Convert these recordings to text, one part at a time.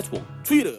Network, Twitter.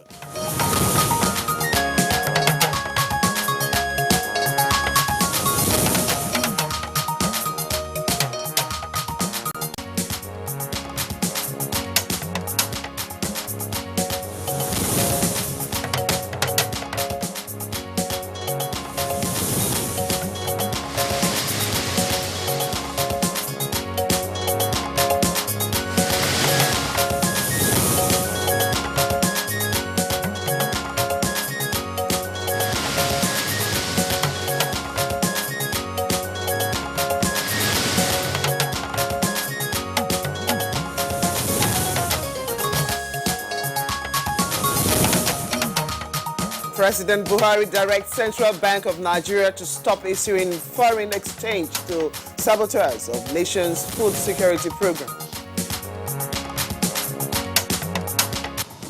President Buhari directs Central Bank of Nigeria to stop issuing foreign exchange to saboteurs of nation's food security program.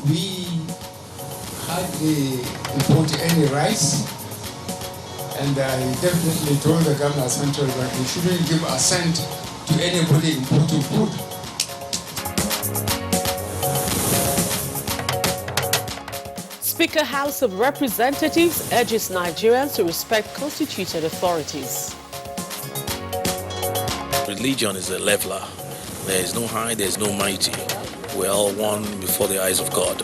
We hardly import any rice, and I definitely told the governor of Central Bank he shouldn't give assent to anybody importing food. Speaker House of Representatives urges Nigerians to respect constituted authorities. Religion is a leveler. There is no high, there is no mighty. We're all one before the eyes of God.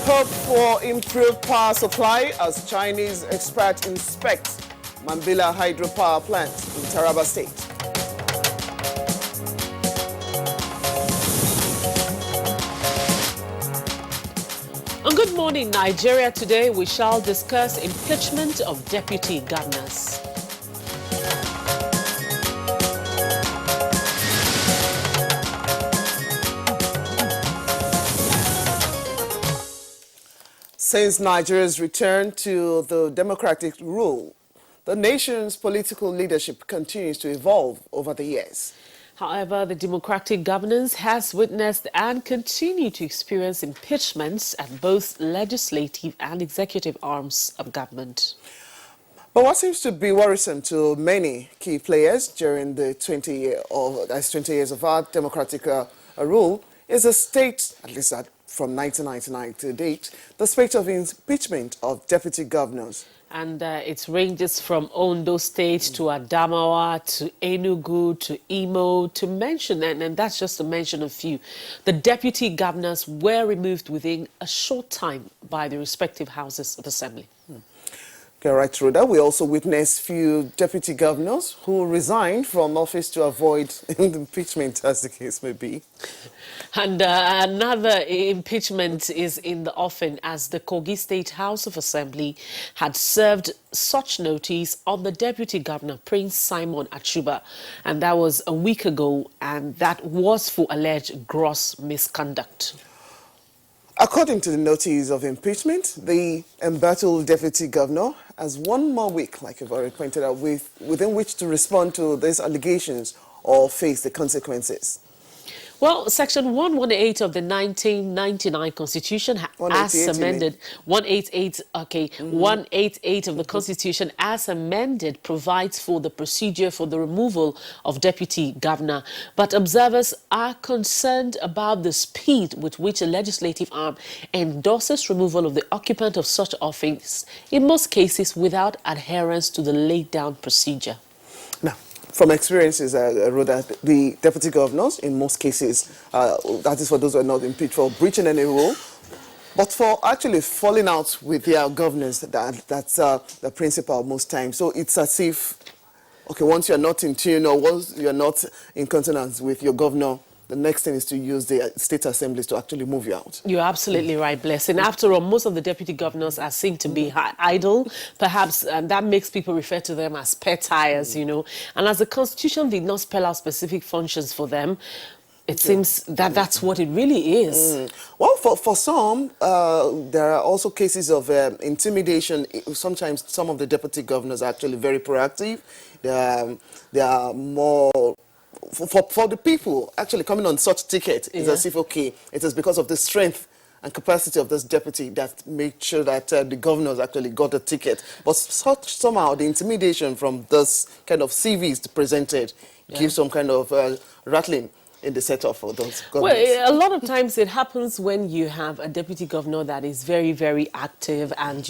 Hope for improved power supply as Chinese expert inspects Mambila hydropower plant in Taraba State. On Good Morning Nigeria today, we shall discuss impeachment of deputy governors. Since Nigeria's return to the democratic rule, the nation's political leadership continues to evolve over the years. However, the democratic governance has witnessed and continue to experience impeachments at both legislative and executive arms of government. But what seems to be worrisome to many key players during the 20 years of our democratic rule is the state, at least from 1999 to date, the spate of impeachment of deputy governors. And it ranges from Ondo State to Adamawa to Enugu to Imo to mention, and that's just to mention a few. The deputy governors were removed within a short time by the respective houses of assembly. Okay, right, Rhoda. We also witnessed few deputy governors who resigned from office to avoid impeachment, as the case may be. And another impeachment is in the offing as the Kogi State House of Assembly had served such notice on the Deputy Governor, Prince Simon Achuba. And that was a week ago, and that was for alleged gross misconduct. According to the notice of impeachment, the embattled deputy governor has 1 more week, like you've already pointed out, within which to respond to these allegations or face the consequences. Well, Section 118 of the 1999 Constitution, as amended, 188 of the Constitution, as amended, provides for the procedure for the removal of deputy governor. But observers are concerned about the speed with which a legislative arm endorses removal of the occupant of such office, in most cases without adherence to the laid-down procedure. Now, from experiences, Rhoda, the deputy governors, in most cases, that is for those who are not impeached for breaching any rule, but for actually falling out with their governors, that's the principle most times. So it's as if, okay, once you're not in tune or once you're not in consonance with your governor, the next thing is to use the state assemblies to actually move you out. You're absolutely right, Blessing. After all, most of the deputy governors are seen to be idle, perhaps, and that makes people refer to them as pet hires, you know. And as the Constitution did not spell out specific functions for them, it seems that that's what it really is. Well, for some, there are also cases of intimidation. Sometimes some of the deputy governors are actually very proactive. They are more... For the people actually coming on such ticket, it's as if, okay, it is because of the strength and capacity of this deputy that made sure that the governors actually got a ticket. But somehow the intimidation from this kind of CVs presented gives some kind of rattling in the setup for those governors. Well, a lot of times it happens when you have a deputy governor that is very, very active and,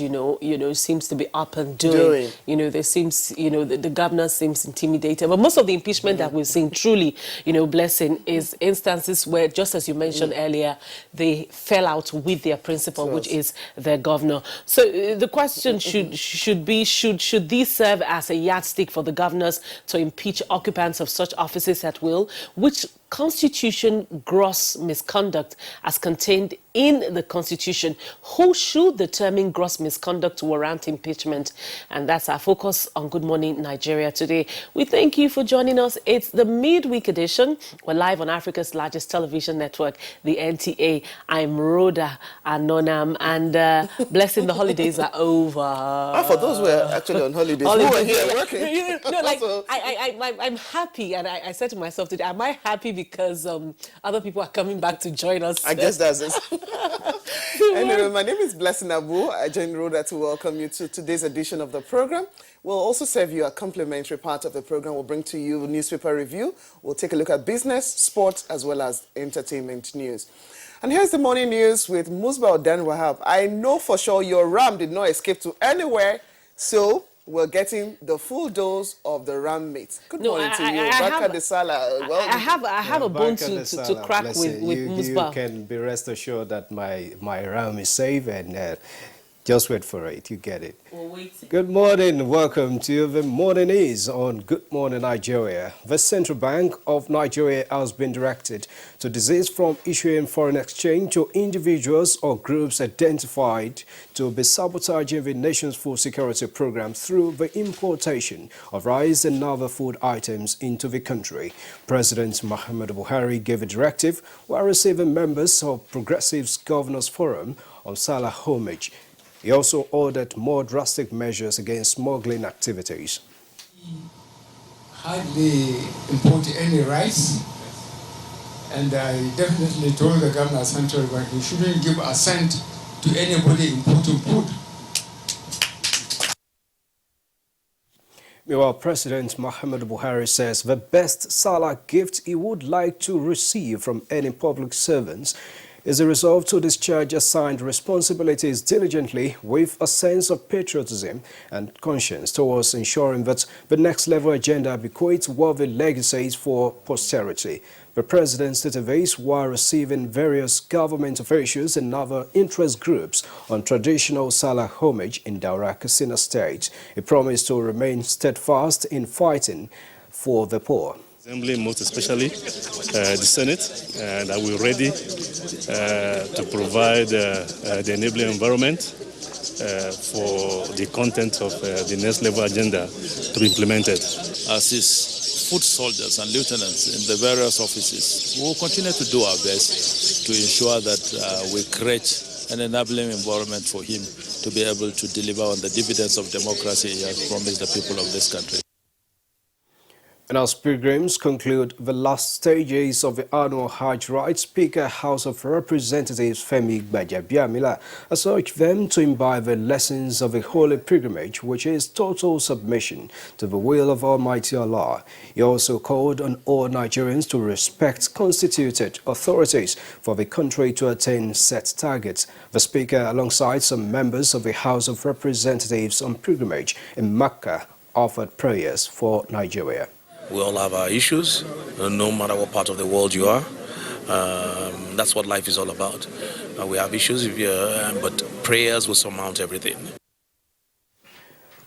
seems to be up and doing. There seems, the governor seems intimidated. But most of the impeachment that we've seen truly, blessing is instances where, just as you mentioned earlier, they fell out with their principal, which is their governor. So the question should be, should these serve as a yardstick for the governors to impeach occupants of such offices at will, which constitution gross misconduct as contained in the Constitution? Who should determine gross misconduct to warrant impeachment? And that's our focus on Good Morning Nigeria today. We thank you for joining us. It's the midweek edition. We're live on Africa's largest television network, the NTA. I'm Rhoda Anonam, and blessing the holidays are over. For those who are actually on holidays, who are here working. I'm happy, and I said to myself today, am I happy because other people are coming back to join us? I guess that's it. Anyway, my name is Blessing Abu. I join Rhoda to welcome you to today's edition of the program. We'll also serve you a complimentary part of the program. We'll bring to you newspaper review. We'll take a look at business, sports, as well as entertainment news. And here's the morning news with Musbah Dan Wahab. I know for sure your ram did not escape to anywhere, so we're getting the full dose of the ram meat. Good morning to you. I have a bone to crack with Musbah. You can be rest assured that my ram is safe, and just wait for it. You get it. Good morning. Welcome to the Morning News on Good Morning Nigeria. The Central Bank of Nigeria has been directed to desist from issuing foreign exchange to individuals or groups identified to be sabotaging the nation's food security program through the importation of rice and other food items into the country. President Muhammadu Buhari gave a directive while receiving members of Progressives Governors Forum on Salah homage. He also ordered more drastic measures against smuggling activities. Hardly import any rice, and I definitely told the governor central bank he shouldn't give assent to anybody importing food. Meanwhile, President Muhammadu Buhari says the best Salah gift he would like to receive from any public servants is a resolve to discharge assigned responsibilities diligently with a sense of patriotism and conscience towards ensuring that the next level agenda bequeaths worthy legacies for posterity. The president stated this while receiving various government officials and other interest groups on traditional Salah homage in Daura, Katsina State. He promised to remain steadfast in fighting for the poor. Assembly, most especially the Senate, that we're ready to provide the enabling environment for the content of the next level agenda to be implemented. As his foot soldiers and lieutenants in the various offices, we will continue to do our best to ensure that we create an enabling environment for him to be able to deliver on the dividends of democracy he has promised the people of this country. And as pilgrims conclude the last stages of the annual Hajj rite, Speaker House of Representatives Femi Gbajabiamila has urged them to imbibe the lessons of the holy pilgrimage, which is total submission to the will of Almighty Allah. He also called on all Nigerians to respect constituted authorities for the country to attain set targets. The Speaker, alongside some members of the House of Representatives on pilgrimage in Mecca, offered prayers for Nigeria. We all have our issues, no matter what part of the world you are. That's what life is all about. We have issues, but prayers will surmount everything.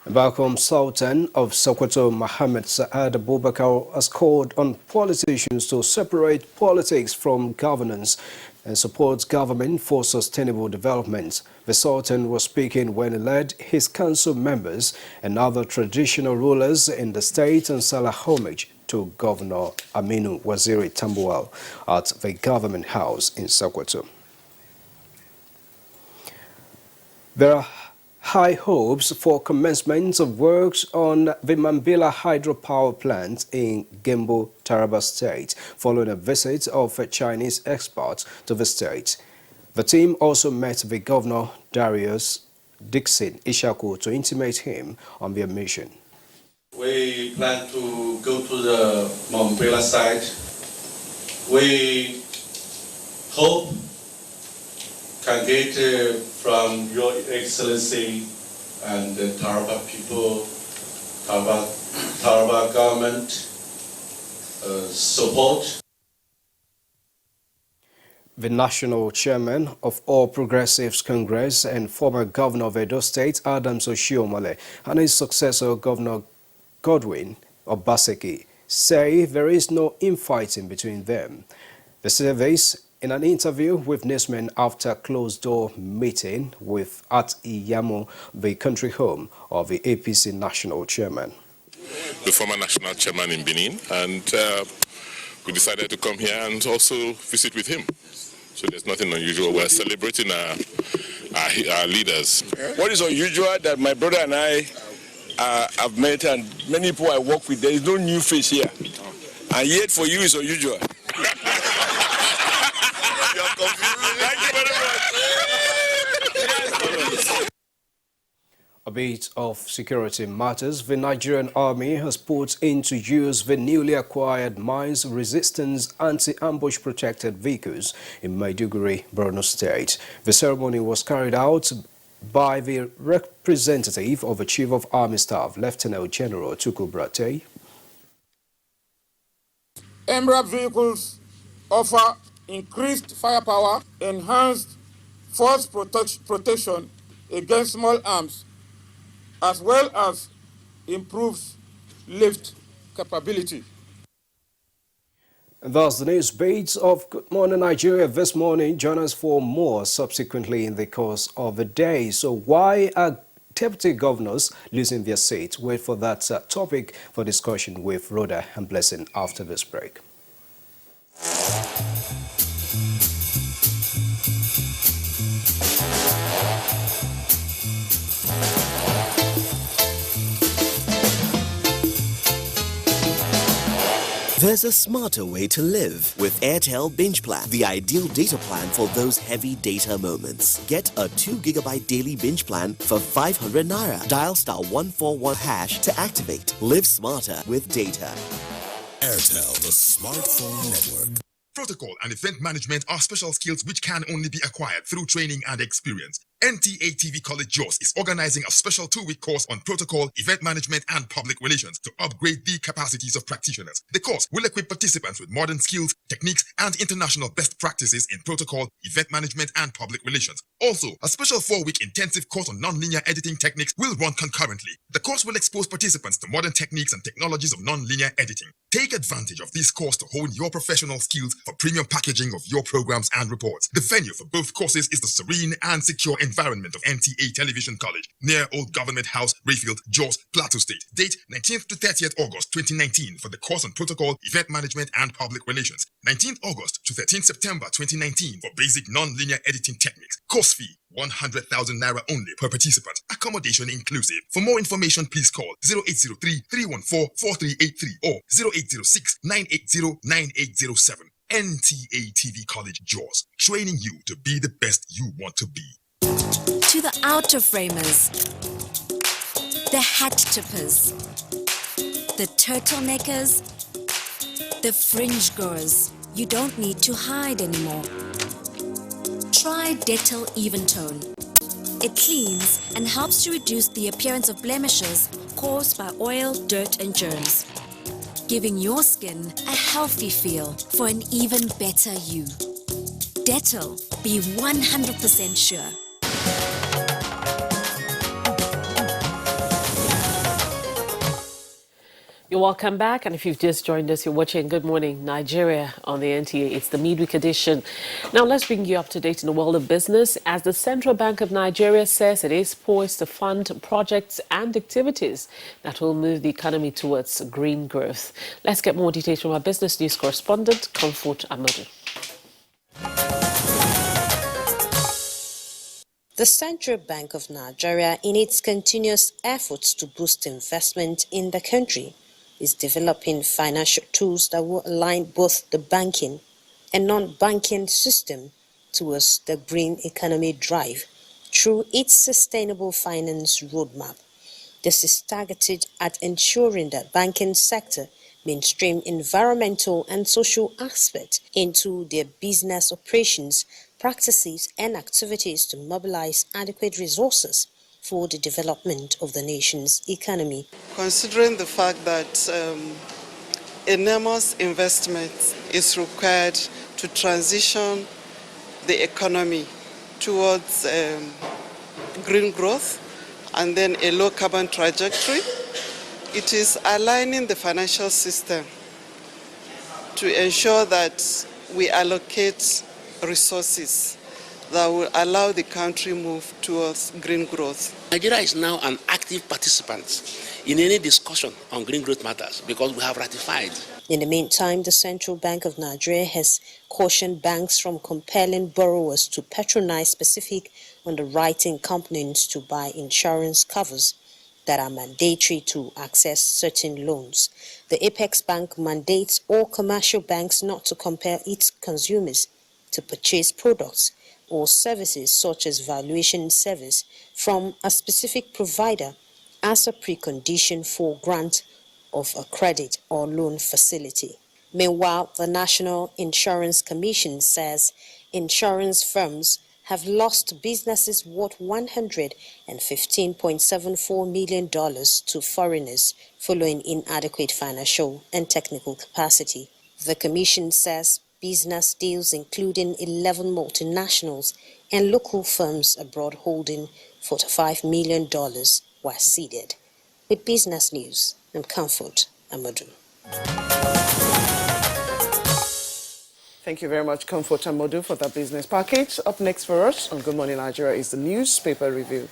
Back home, Sultan of Sokoto, Mohammed Saad Abubakar, has called on politicians to separate politics from governance and support government for sustainable development. The Sultan was speaking when he led his council members and other traditional rulers in the state on Salah homage to Governor Aminu Waziri Tambuwal at the Government House in Sokoto. There are high hopes for commencement of works on the Mambila hydropower plant in Gembu, Taraba State, following a visit of Chinese experts to the state. The team also met the Governor Darius Dixon Ishaku to intimate him on their mission. We plan to go to the Mambela site. We hope can get from Your Excellency and the Taraba people, Taraba government support. The national chairman of All Progressives Congress and former governor of Edo State, Adams Oshiomhole, and his successor, Governor Godwin Obaseki, say there is no infighting between them. The surveys in an interview with newsmen after a closed-door meeting at Iyamo, the country home of the APC national chairman. The former national chairman in Benin, and we decided to come here and also visit with him. So there's nothing unusual. We're celebrating our leaders. What is unusual that my brother and I have met, and many people I work with, there is no new face here. And yet for you it's unusual. Thank you very much. A bit of security matters. The Nigerian army has put into use the newly acquired mines resistance anti-ambush protected vehicles in Maiduguri, Borno State. The ceremony was carried out by the representative of the Chief of Army Staff, Lieutenant General Tuku Brate. MRAP vehicles offer increased firepower, enhanced force protection against small arms, as well as improves lift capability. And thus the news beats of Good Morning Nigeria this morning. Join us for more subsequently in the course of the day. So why are deputy governors losing their seats? Wait for that topic for discussion with Rhoda and Blessing after this break. There's a smarter way to live with Airtel Binge Plan, the ideal data plan for those heavy data moments. Get a 2 GB daily binge plan for 500 Naira. Dial *141# to activate. Live smarter with data. Airtel, the smartphone network. Protocol and event management are special skills which can only be acquired through training and experience. NTA TV College JOS is organizing a special 2-week course on protocol, event management, and public relations to upgrade the capacities of practitioners. The course will equip participants with modern skills, techniques, and international best practices in protocol, event management, and public relations. Also, a special 4-week intensive course on non-linear editing techniques will run concurrently. The course will expose participants to modern techniques and technologies of non-linear editing. Take advantage of this course to hone your professional skills for premium packaging of your programs and reports. The venue for both courses is the serene and secure environment of NTA Television College, near Old Government House, Rayfield, Jos, Plateau State. Date 19th to 30th August 2019 for the course on protocol, event management, and public relations. 19th August to 13th September 2019 for basic non-linear editing techniques. Course fee 100,000 Naira only per participant. Accommodation inclusive. For more information, please call 0803-314-4383 or 0806-980-9807. NTA TV College JOS, training you to be the best you want to be. To the outer framers, the hat tippers, the turtleneckers, the fringe goers, you don't need to hide anymore. Try Dettol Even Tone. It cleans and helps to reduce the appearance of blemishes caused by oil, dirt, and germs, giving your skin a healthy feel for an even better you. Dettol, be 100% sure. You're welcome back, and if you've just joined us, you're watching Good Morning Nigeria on the NTA. It's the midweek edition. Now let's bring you up to date in the world of business, as the Central Bank of Nigeria says it is poised to fund projects and activities that will move the economy towards green growth. Let's get more details from our business news correspondent, Comfort Amadu. The Central Bank of Nigeria, in its continuous efforts to boost investment in the country, is developing financial tools that will align both the banking and non-banking system towards the green economy drive through its sustainable finance roadmap. This is targeted at ensuring that banking sector mainstream environmental and social aspects into their business operations, practices, and activities to mobilize adequate resources for the development of the nation's economy. Considering the fact that enormous investment is required to transition the economy towards green growth and then a low carbon trajectory, it is aligning the financial system to ensure that we allocate resources that will allow the country move towards green growth. Nigeria is now an active participant in any discussion on green growth matters because we have ratified. In the meantime, the Central Bank of Nigeria has cautioned banks from compelling borrowers to patronize specific underwriting companies to buy insurance covers that are mandatory to access certain loans. The Apex Bank mandates all commercial banks not to compel its consumers to purchase products or services such as valuation service from a specific provider as a precondition for grant of a credit or loan facility. Meanwhile, the National Insurance Commission says insurance firms have lost businesses worth $115.74 million to foreigners following inadequate financial and technical capacity. The Commission says business deals including 11 multinationals and local firms abroad holding $45 million were seeded. With Business News, I'm Comfort Amadou. Thank you very much, Comfort Amadou, for that business package. Up next for us on Good Morning Nigeria is the newspaper review.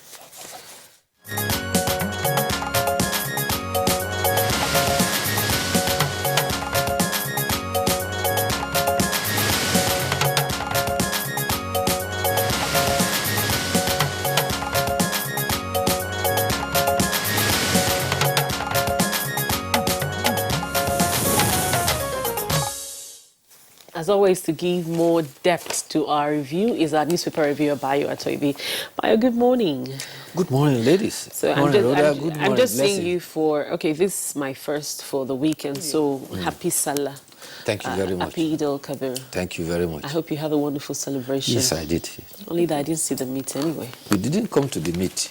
As always, to give more depth to our review is our newspaper reviewer, Bayo Atoibi. Bayo, good morning. Good morning, ladies. So I'm just seeing you for, okay, this is my first for the weekend, so happy Salah. Thank you very much. Happy Eid al-Kabir. Thank you very much. I hope you had a wonderful celebration. Yes, I did. Only that I didn't see the meat anyway. You didn't come to the meet.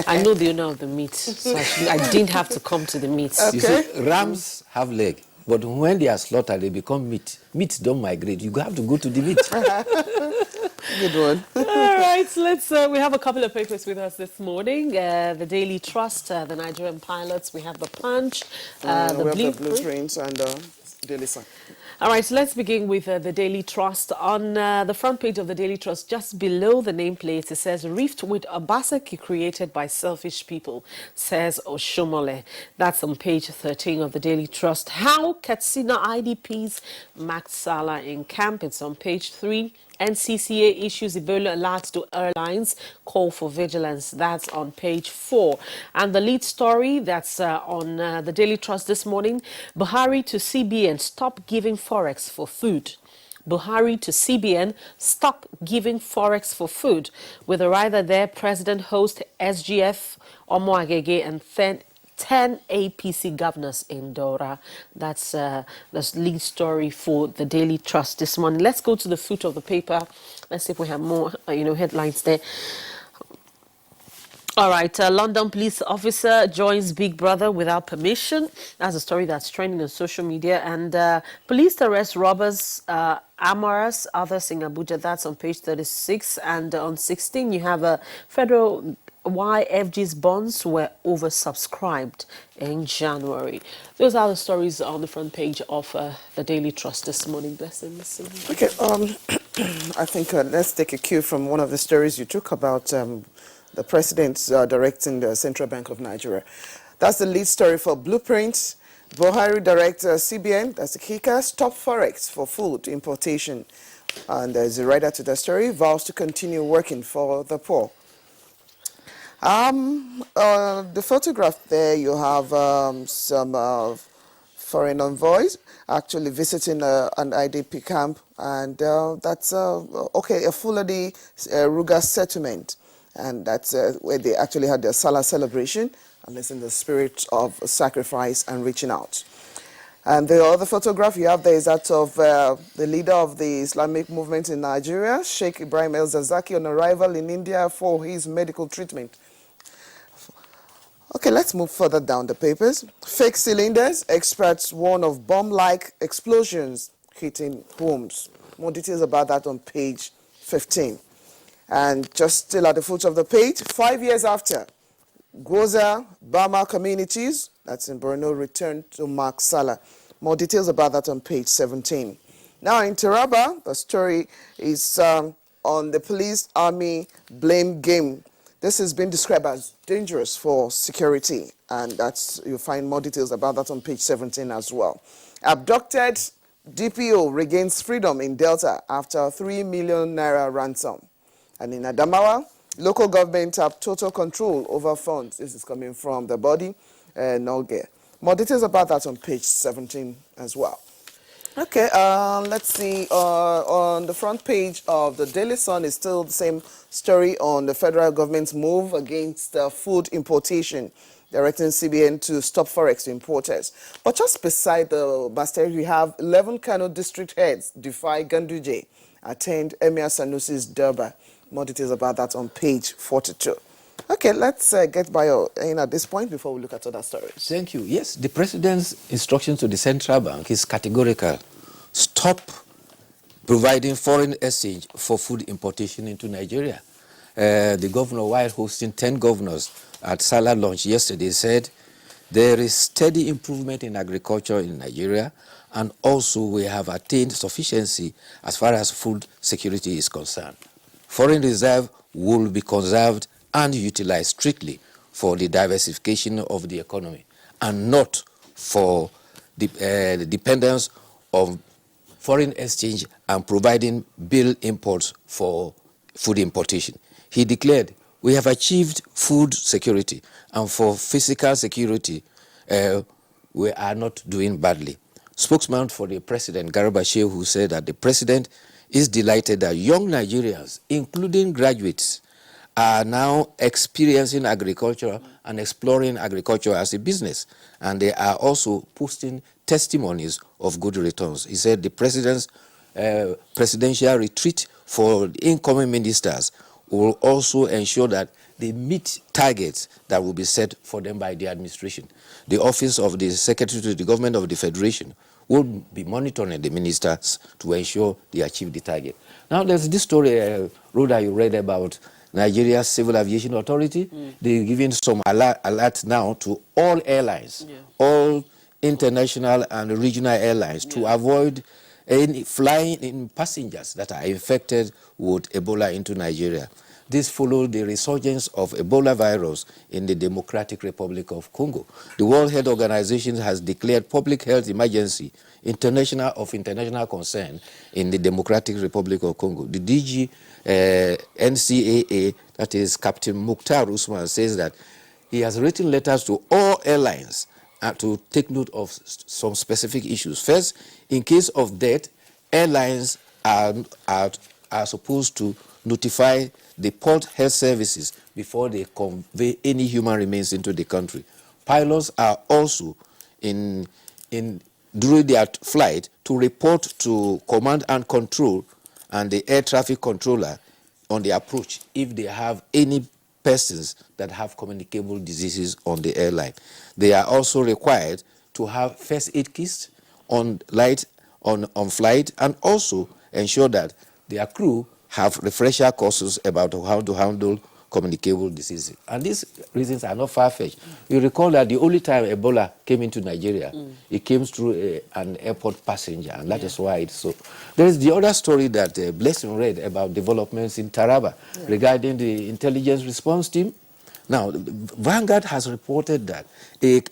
I know the owner of the meat, so I didn't have to come to the meet. Okay. You see, rams have leg. But when they are slaughtered, they become meat. Meat don't migrate. You have to go to the meat. Good one. All right, we have a couple of papers with us this morning. The Daily Trust, the Nigerian Pilots, we have the Punch, we have the Blueprints and Daily Sun. All right, so let's begin with the Daily Trust. On the front page of the Daily Trust, just below the nameplate, it says, "Rift with Obaseki created by selfish people," says Oshomole. That's on page 13 of the Daily Trust. How Katsina IDPs marked Salah in camp. It's on page 3. NCCA issues Ebola alerts to airlines, call for vigilance. That's on page 4. And the lead story that's on the Daily Trust this morning, Buhari to CBN, stop giving forex for food. Buhari to CBN, stop giving forex for food. With a rider there, President host SGF, Omo Agege, and 10 APC governors in Dora. That's the lead story for the Daily Trust this morning. Let's go to the foot of the paper. Let's see if we have more, headlines there. All right, London police officer joins Big Brother without permission. That's a story that's trending on social media. And police arrest robbers, amorous, others in Abuja. That's on page 36. And on 16, you have a federal YFG's bonds were oversubscribed in January. Those are the stories on the front page of the Daily Trust this morning. Blessings. Okay, I think let's take a cue from one of the stories you took about the president directing the Central Bank of Nigeria. That's the lead story for Blueprints. Buhari director CBN, that's the kicker, stop forex for food importation. And there's a writer to the story, vows to continue working for the poor. The photograph there, you have some foreign envoys actually visiting an IDP camp, and that's a Fulani Ruga settlement, and that's where they actually had their Salah celebration, and it's in the spirit of sacrifice and reaching out. And the other photograph you have there is that of the leader of the Islamic movement in Nigeria, Sheikh Ibrahim El-Zazaki, on arrival in India for his medical treatment. Okay, let's move further down the papers. Fake cylinders, experts warn of bomb-like explosions hitting homes. More details about that on page 15. And just still at the foot of the page, 5 years after, Gwoza, Bama communities, that's in Borno, returned to Mark Salah. More details about that on page 17. Now in Taraba, the story is on the police-army blame game. This has been described as dangerous for security, and you'll find more details about that on page 17 as well. Abducted DPO regains freedom in Delta after 3 million naira ransom. And in Adamawa, local government have total control over funds. This is coming from the body, Nolge. More details about that on page 17 as well. Okay, let's see. On the front page of the Daily Sun is still the same story on the federal government's move against food importation, directing CBN to stop forex importers. But just beside the master, we have 11 Kano district heads defy Ganduje, attend Emir Sanusi's Durbar. More details about that on page 42. Okay, let's get by in at this point before we look at other stories. Thank you. Yes, the president's instruction to the central bank is categorical. Stop providing foreign exchange for food importation into Nigeria. The governor, while hosting 10 governors at Salah launch yesterday, said there is steady improvement in agriculture in Nigeria, and also we have attained sufficiency as far as food security is concerned. Foreign reserve will be conserved and utilized strictly for the diversification of the economy and not for the dependence of foreign exchange and providing bill imports for food importation. He declared, we have achieved food security, and for physical security, we are not doing badly. Spokesman for the president, Garba Shehu, said that the president is delighted that young Nigerians, including graduates, are now experiencing agriculture and exploring agriculture as a business. And they are also posting testimonies of good returns. He said the president's presidential retreat for the incoming ministers will also ensure that they meet targets that will be set for them by the administration. The office of the Secretary to the Government of the Federation will be monitoring the ministers to ensure they achieve the target. Now there's this story, Rhoda, you read about Nigeria's Civil Aviation Authority. They're giving some alert now to all airlines, all international and regional airlines, to avoid any flying in passengers that are infected with Ebola into Nigeria. This followed the resurgence of Ebola virus in the Democratic Republic of Congo. The World Health Organization has declared public health emergency of international concern in the Democratic Republic of Congo. The DG NCAA, that is Captain Mukhtar Usman, says that he has written letters to all airlines to take note of some specific issues. First, in case of death, airlines are supposed to notify the port health services before they convey any human remains into the country. Pilots are also during their flight to report to command and control and the air traffic controller on the approach if they have any persons that have communicable diseases on the airline. They are also required to have first aid kits on flight, and also ensure that their crew have refresher courses about how to handle communicable diseases. And these reasons are not far-fetched. You recall that the only time Ebola came into Nigeria, it came through an airport passenger, and that is why it's so. There is the other story that Blessing read about developments in Taraba regarding the intelligence response team. Now, Vanguard has reported that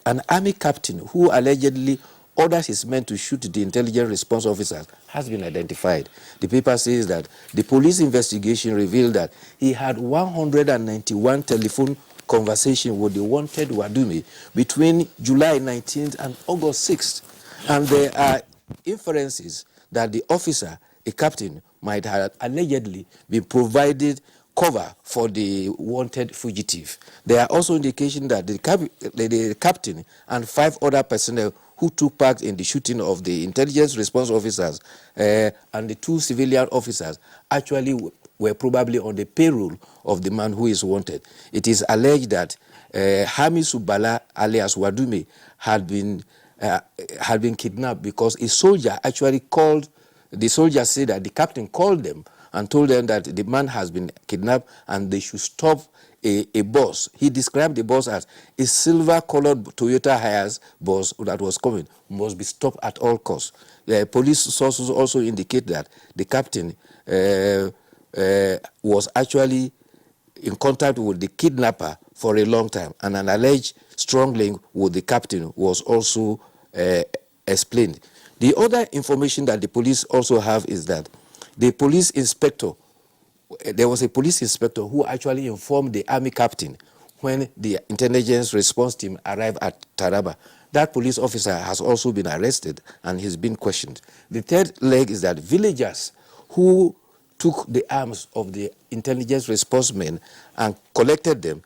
an army captain who allegedly orders his men to shoot the intelligence response officers has been identified. The paper says that the police investigation revealed that he had 191 telephone conversations with the wanted Wadumi between July 19th and August 6th. And there are inferences that the officer, a captain, might have allegedly been provided cover for the wanted fugitive. There are also indications that the captain and 5 other personnel who took part in the shooting of the intelligence response officers and the 2 civilian officers actually were probably on the payroll of the man who is wanted. It is alleged that Hamisu Bala alias Wadume had been kidnapped because a soldier actually called. The soldier said that the captain called them and told them that the man has been kidnapped and they should stop a bus. He described the bus as a silver-colored Toyota Hiace bus that was coming, must be stopped at all costs. The police sources also indicate that the captain was actually in contact with the kidnapper for a long time, and an alleged strong link with the captain was also explained. The other information that the police also have is that the police inspector, there was a police inspector who actually informed the army captain when the intelligence response team arrived at Taraba. That police officer has also been arrested and he's been questioned. The third leg is that villagers who took the arms of the intelligence response men and collected them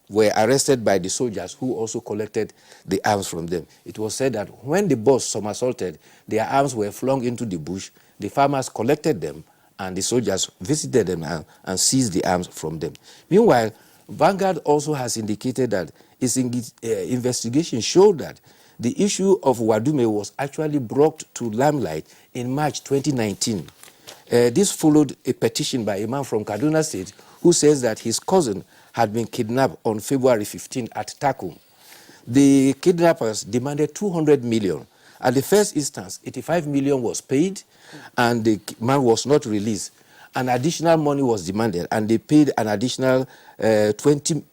were arrested by the soldiers who also collected the arms from them. It was said that when the boss somersaulted, their arms were flung into the bush, the farmers collected them, and the soldiers visited them and seized the arms from them. Meanwhile, Vanguard also has indicated that its investigation showed that the issue of Wadume was actually brought to limelight in March 2019. This followed a petition by a man from Kaduna State who says that his cousin had been kidnapped on February 15 at Takum. The kidnappers demanded 200 million. At the first instance, 85 million was paid and the man was not released. An additional money was demanded and they paid an additional 20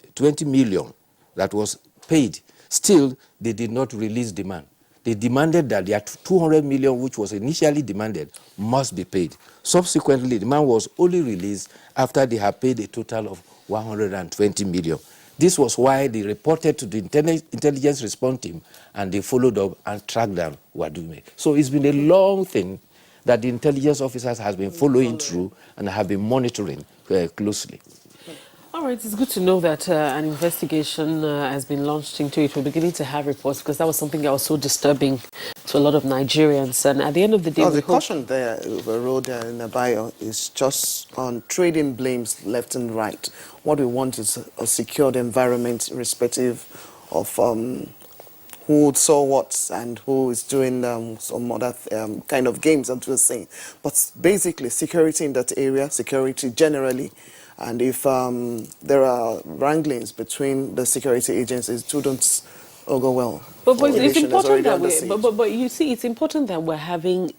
million that was paid. Still, they did not release the man. They demanded that their 200 million, which was initially demanded, must be paid. Subsequently, the man was only released after they had paid a total of 120 million. This was why they reported to the intelligence response team and they followed up and tracked down Wadume. So it's been a long thing that the intelligence officers have been following through and have been monitoring closely. All right, it's good to know that an investigation has been launched into it. We're beginning to have reports because that was something that was so disturbing to a lot of Nigerians. And at the end of the day, the caution there overrode in Abayo is just on trading blames left and right. What we want is a secured environment, irrespective of who saw what and who is doing some other kind of games, as we were saying. But basically, security in that area, security generally. And if there are wranglings between the security agencies, it wouldn't go well. But it's important that but you see, it's important that we're having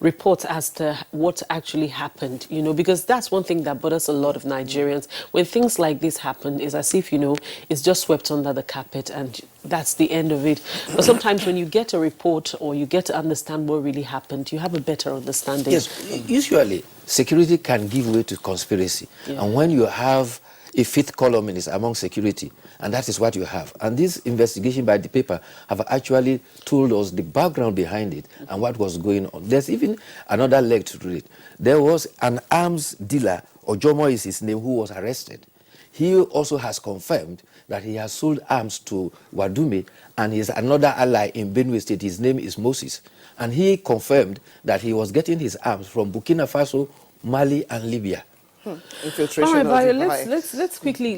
reports as to what actually happened. Because that's one thing that bothers a lot of Nigerians. When things like this happen, it's as if it's just swept under the carpet and that's the end of it. But sometimes when you get a report or you get to understand what really happened, you have a better understanding. Yes, usually security can give way to conspiracy, and when you have a fifth columnist among security, and that is what you have. And this investigation by the paper have actually told us the background behind it and what was going on. There's even another leg to it. There was an arms dealer, Ojomo is his name, who was arrested. He also has confirmed that he has sold arms to Wadume, and he is another ally in Benue State. His name is Moses. And he confirmed that he was getting his arms from Burkina Faso, Mali, and Libya. Infiltration. All right, let's quickly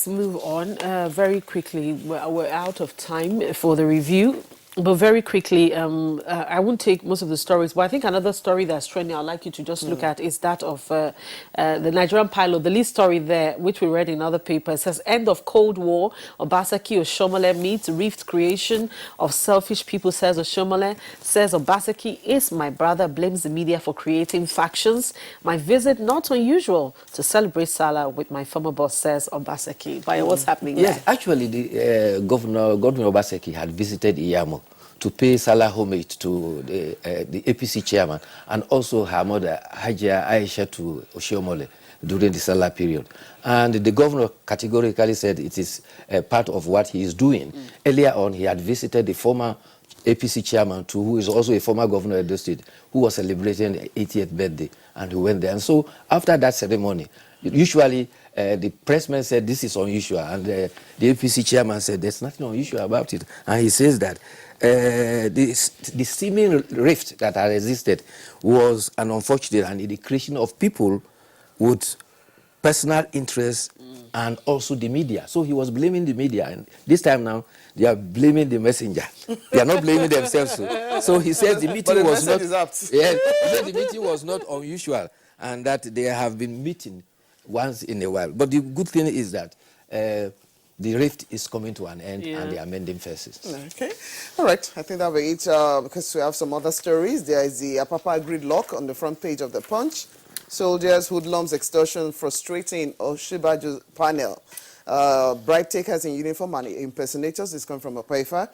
move on very quickly. We're out of time for the review. But very quickly, I won't take most of the stories, but I think another story that's trending I'd like you to just look at is that of the Nigerian pilot. The lead story there, which we read in other papers, says end of Cold War, Obaseki Oshomole meets rift creation of selfish people, says Oshomole. Says Obaseki is my brother, blames the media for creating factions. My visit, not unusual to celebrate Salah with my former boss, says Obaseki. By what's happening there? Yes, actually, the Governor Obaseki had visited Iyamo to pay Salah homage to the APC chairman and also her mother, Hajia Aisha to Oshiomole during the Salah period. And the governor categorically said it is part of what he is doing. Earlier on, he had visited the former APC chairman too, who is also a former governor of the state, who was celebrating the 80th birthday, and he went there. And so after that ceremony, usually the pressman said this is unusual, and the APC chairman said there's nothing unusual about it. And he says that the seeming rift that had existed was an unfortunate and the creation of people with personal interests and also the media. So he was blaming the media, and this time now they are blaming the messenger. They are not blaming themselves. So he says the meeting was not. Yeah, he said the meeting was not unusual, and that they have been meeting once in a while. But the good thing is that the rift is coming to an end, and they are mending faces. Okay. All right. I think that'll be it, because we have some other stories. There is the Apapa gridlock on the front page of the Punch. Soldiers, hoodlums, extortion, frustrating Oshibaju's panel. Bribe takers in uniform and impersonators. This is coming from Apaifa.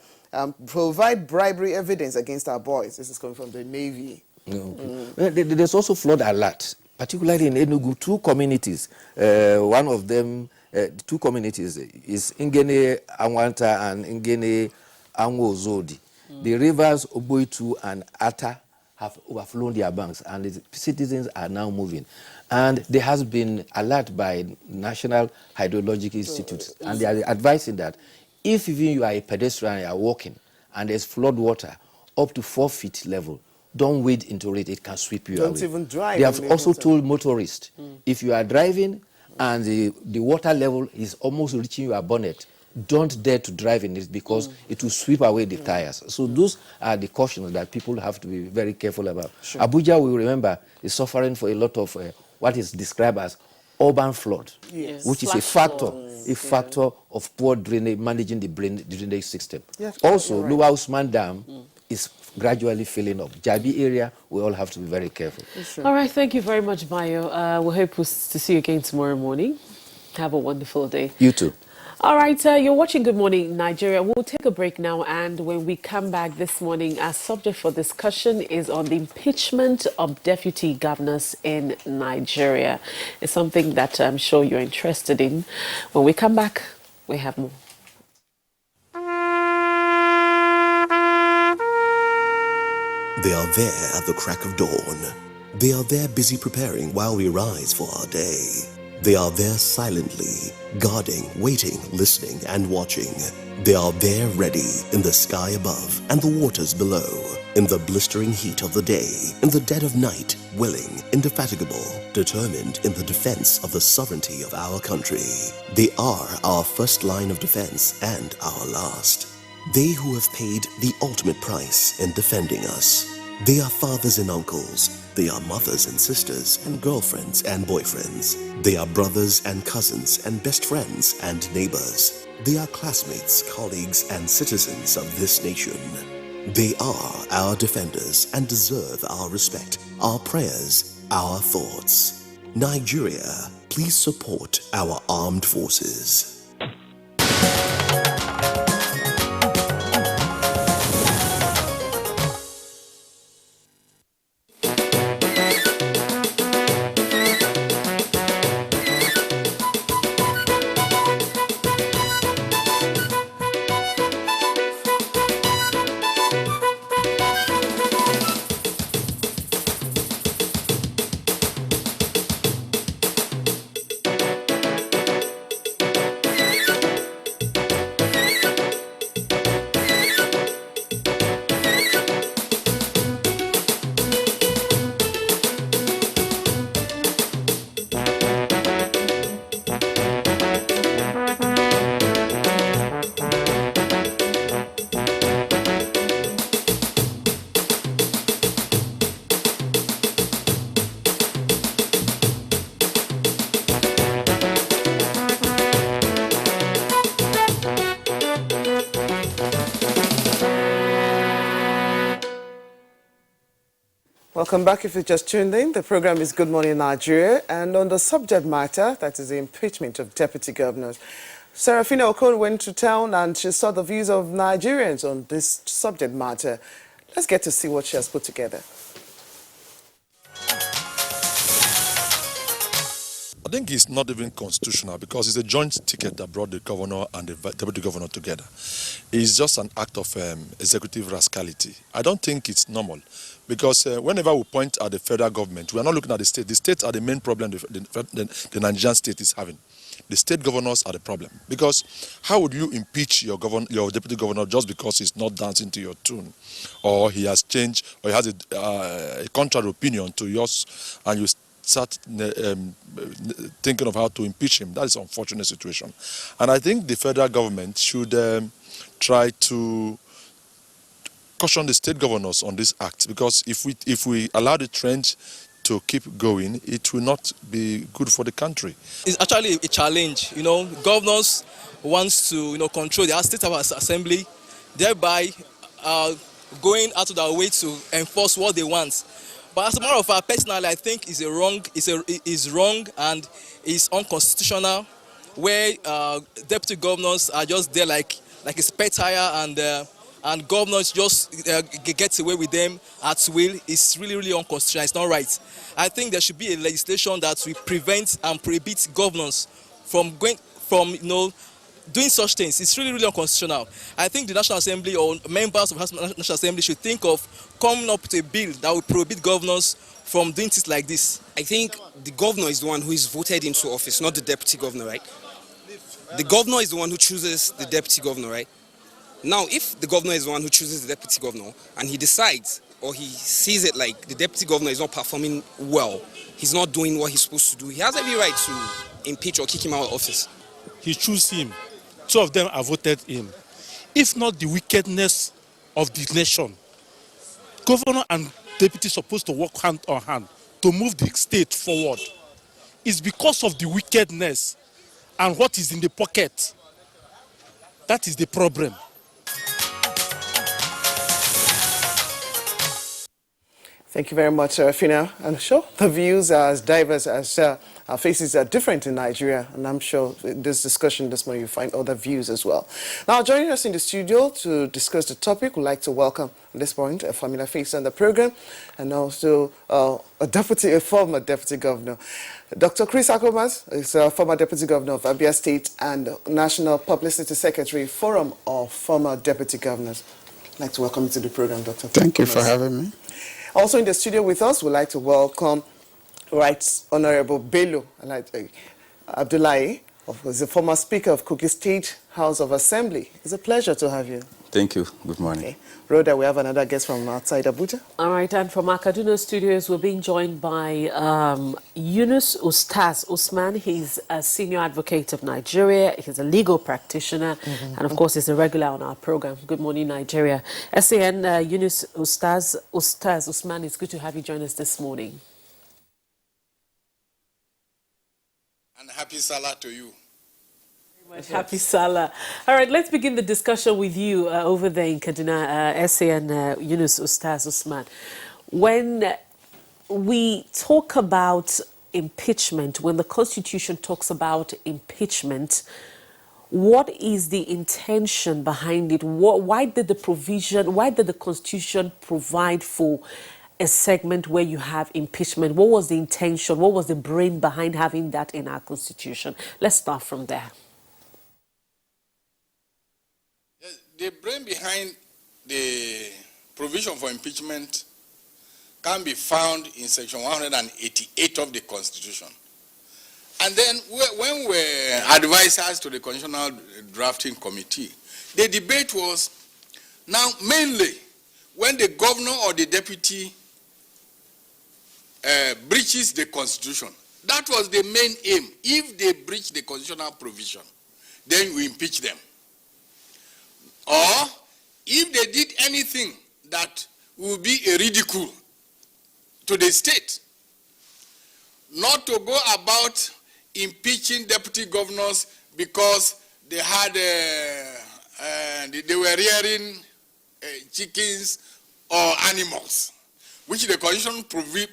Provide bribery evidence against our boys. This is coming from the Navy. There's also flood alert, particularly in Enugu. Two communities. One of them, two communities, is Ngene Anwanta and Ngene Angozodi. The rivers Oboitu and Ata have overflown their banks, and the citizens are now moving. And there has been alert by National Hydrological Institute, and they are advising that if even you are a pedestrian, you are walking, and there's flood water up to 4 feet level, don't wade into it, it can sweep you away. Don't even drive. They have also told motorists, if you are driving and the water level is almost reaching your bonnet, don't dare to drive in it, because it will sweep away the tires. So those are the cautions that people have to be very careful about. Sure. Abuja, we remember, is suffering for a lot of what is described as urban flood, which is a factor of poor drainage, managing the drainage system. Yes, also, Lower Usman Dam is gradually filling up. Jabi area, we all have to be very careful. All right, thank you very much, Bayo. We hope to see you again tomorrow morning. Have a wonderful day. You too. All right, you're watching Good Morning Nigeria. We'll take a break now, and when we come back this morning, our subject for discussion is on the impeachment of deputy governors in Nigeria. It's something that I'm sure you're interested in. When we come back, we have more. They are there at the crack of dawn. They are there busy preparing while we rise for our day. They are there silently, guarding, waiting, listening, and watching. They are there ready in the sky above and the waters below, in the blistering heat of the day, in the dead of night, willing, indefatigable, determined in the defense of the sovereignty of our country. They are our first line of defense and our last. They who have paid the ultimate price in defending us. They are fathers and uncles. They are mothers and sisters and girlfriends and boyfriends. They are brothers and cousins and best friends and neighbors. They are classmates, colleagues, and citizens of this nation. They are our defenders and deserve our respect, our prayers, our thoughts. Nigeria, please support our armed forces. Welcome back. If you just tuned in, the program is Good Morning Nigeria, and on the subject matter, that is the impeachment of deputy governors. Serafina Okon went to town and she saw the views of Nigerians on this subject matter. Let's get to see what she has put together. think it's not even constitutional because it's a joint ticket that brought the governor and the deputy governor together. It's just an act of executive rascality. I don't think it's normal because whenever we point at the federal government, we are not looking at the state. The states are the main problem the Nigerian state is having. The state governors are the problem because how would you impeach your deputy governor just because he's not dancing to your tune, or he has changed, or he has a contrary opinion to yours, and you start thinking of how to impeach him? That is an unfortunate situation, and I think the federal government should try to caution the state governors on this act, because if we allow the trend to keep going, it will not be good for the country. It's actually a challenge. Governors wants to control their state assembly, thereby going out of their way to enforce what they want. But as a matter of fact, personally, I think is wrong and is unconstitutional, where deputy governors are just there like a spare tire, and governors just get away with them at will. It's really unconstitutional. It's not right. I think there should be a legislation that will prevent and prohibit governors from doing such things. It's really unconstitutional. I think the National Assembly or members of the National Assembly should think of coming up with a bill that will prohibit governors from doing things like this. I think the governor is the one who is voted into office, not the deputy governor, right? The governor is the one who chooses the deputy governor, right? Now, if the governor is the one who chooses the deputy governor and he decides or he sees it like the deputy governor is not performing well, he's not doing what he's supposed to do, he has every right to impeach or kick him out of office. He chose him. Two of them have voted him. If not the wickedness of the nation, governor and deputy supposed to work hand on hand to move the state forward. It's because of the wickedness and what is in the pocket. That is the problem. Thank you very much, Fina. I'm sure the views are as diverse as our faces are different in Nigeria, and I'm sure in this discussion this morning you'll find other views as well. Now, joining us in the studio to discuss the topic, we'd like to welcome at this point a familiar face on the program, and also a former deputy governor. Dr. Chris Akomas is a former deputy governor of Abia State and National Publicity Secretary, Forum of Former Deputy Governors. I'd like to welcome you to the program, Dr. Thank you for having me. Also in the studio with us, we'd like to welcome Right Honorable Bello Abdullahi, who is the former Speaker of Kogi State House of Assembly. It's a pleasure to have you. Thank you. Good morning. Okay. Rhoda, we have another guest from outside Abuja. All right, and from our Kaduna studios, we're being joined by Yunus Ustaz Usman. He's a senior advocate of Nigeria. He's a legal practitioner, and of course, he's a regular on our program. Good morning, Nigeria. SAN Yunus Ustaz Usman, it's good to have you join us this morning. And happy Salah to you. Happy Salah. All right, let's begin the discussion with you over there in Kaduna, SAN Yunus Ustaz Usman. When we talk about impeachment, when the Constitution talks about impeachment, what is the intention behind it? Why did the Constitution provide for a segment where you have impeachment? What was the intention? What was the brain behind having that in our Constitution? Let's start from there. The brain behind the provision for impeachment can be found in section 188 of the Constitution. And then when we're advisors to the Constitutional Drafting Committee, the debate was, now mainly when the governor or the deputy breaches the Constitution, that was the main aim. If they breach the constitutional provision, then we impeach them. Or if they did anything that would be a ridicule to the state, not to go about impeaching deputy governors because they had they were rearing chickens or animals, which the Constitution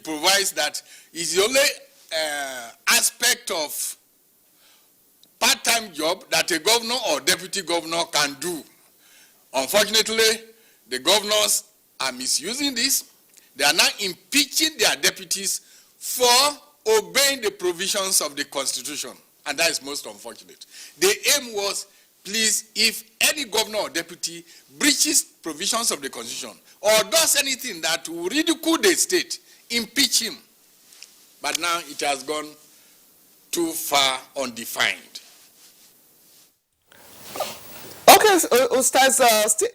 provides that is the only aspect of part-time job that a governor or deputy governor can do. Unfortunately, the governors are misusing this. They are now impeaching their deputies for obeying the provisions of the Constitution, and that is most unfortunate. The aim was, please, if any governor or deputy breaches provisions of the Constitution or does anything that will ridicule the state, impeach him. But now it has gone too far undefined. Okay, Ustaz,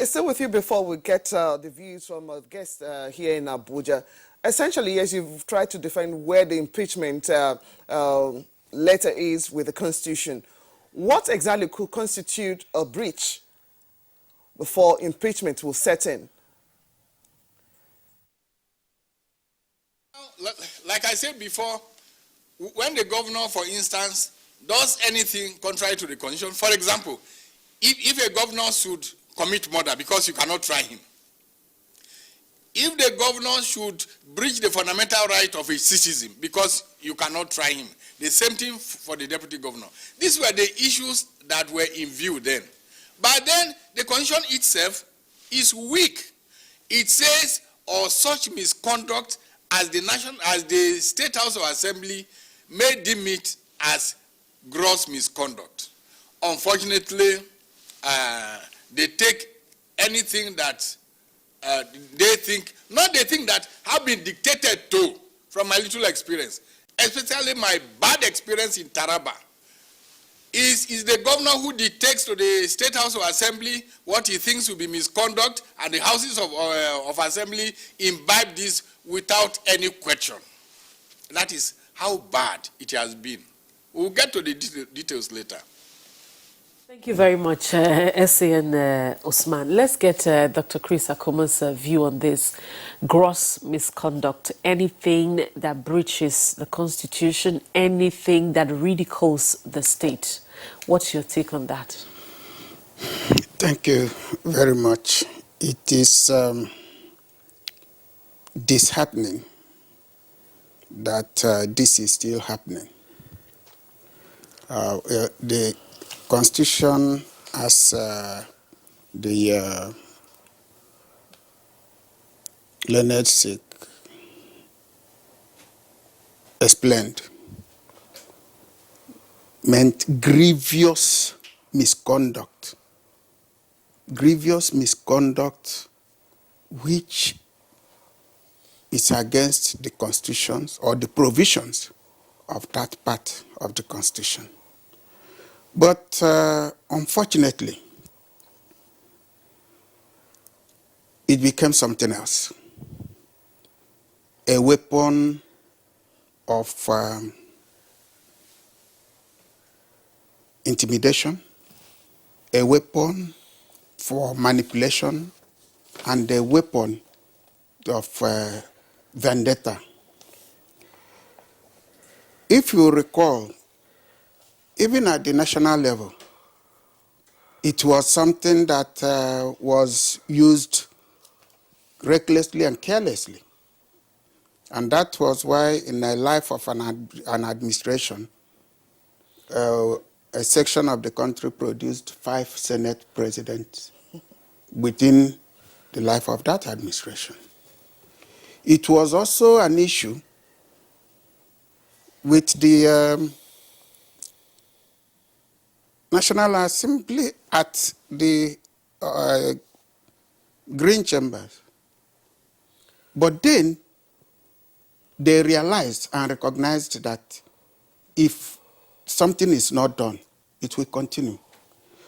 still with you before we get the views from our guest here in Abuja. Essentially, as you've tried to define where the impeachment letter is with the Constitution, what exactly could constitute a breach before impeachment will set in? Like I said before, when the governor, for instance, does anything contrary to the Constitution, for example, if a governor should commit murder because you cannot try him, if the governor should breach the fundamental right of a citizen because you cannot try him, the same thing for the deputy governor. These were the issues that were in view then. But then the Constitution itself is weak. It says, or such misconduct as the State House of Assembly may deem it as gross misconduct. Unfortunately, they take anything that they think that have been dictated to, from my little experience, especially my bad experience in Taraba, is the governor who dictates to the State House of Assembly what he thinks will be misconduct, and the houses of assembly imbibe this without any question. That is how bad it has been. We'll get to the details later. Thank you very much, Essie and Osman. Let's get Dr. Chris Akoma's view on this gross misconduct. Anything that breaches the Constitution, anything that ridicules the state. What's your take on that? Thank you very much. It is disheartening that this is still happening. The Constitution, as the learned Sikh explained, meant grievous misconduct. Grievous misconduct which is against the constitutions or the provisions of that part of the Constitution. But unfortunately, it became something else. A weapon of intimidation, a weapon for manipulation, and a weapon of vendetta. If you recall, even at the national level, it was something that was used recklessly and carelessly. And that was why in the life of an administration, a section of the country produced 5 Senate presidents within the life of that administration. It was also an issue with the National Assembly at the Green Chambers. But then they realized and recognized that if something is not done, it will continue.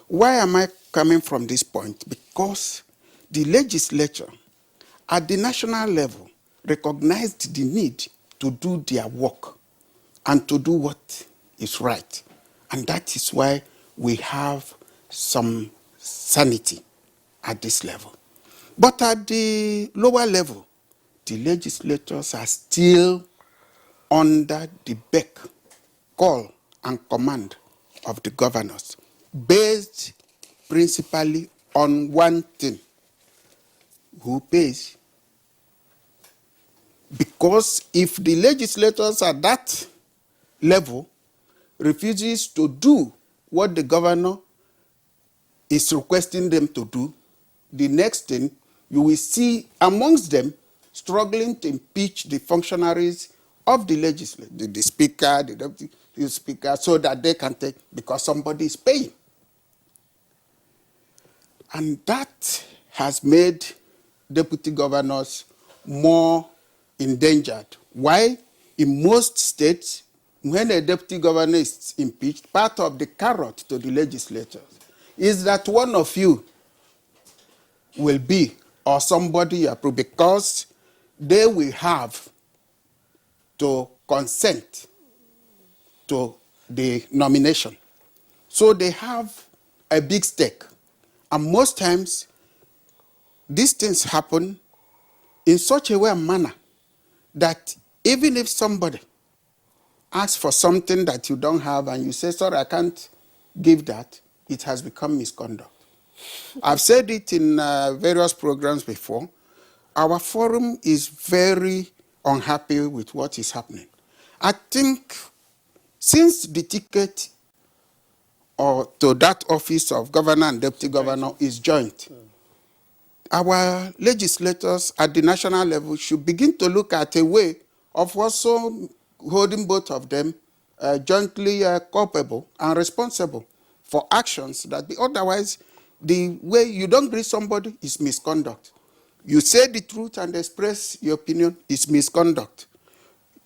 Why am I coming from this point? Because the legislature at the national level recognized the need to do their work and to do what is right. And that is why we have some sanity at this level. But at the lower level, the legislators are still under the beck, call, and command of the governors, based principally on one thing: who pays? Because if the legislators at that level refuses to do what the governor is requesting them to do, the next thing you will see amongst them struggling to impeach the functionaries of the legislature, the speaker, the deputy speaker, so that they can take, because somebody is paying. And that has made deputy governors more endangered. Why? In most states, when a deputy governor is impeached, part of the carrot to the legislators is that one of you will be, or somebody you approve, because they will have to consent to the nomination. So they have a big stake. And most times, these things happen in such a way and manner that even if somebody asks for something that you don't have and you say, sorry, I can't give that, it has become misconduct. I've said it in various programs before. Our forum is very unhappy with what is happening. I think since the ticket or to that office of governor and deputy governor is joint, our legislators at the national level should begin to look at a way of also holding both of them jointly culpable and responsible for actions that otherwise the way you don't greet somebody is misconduct. You say the truth and express your opinion is misconduct.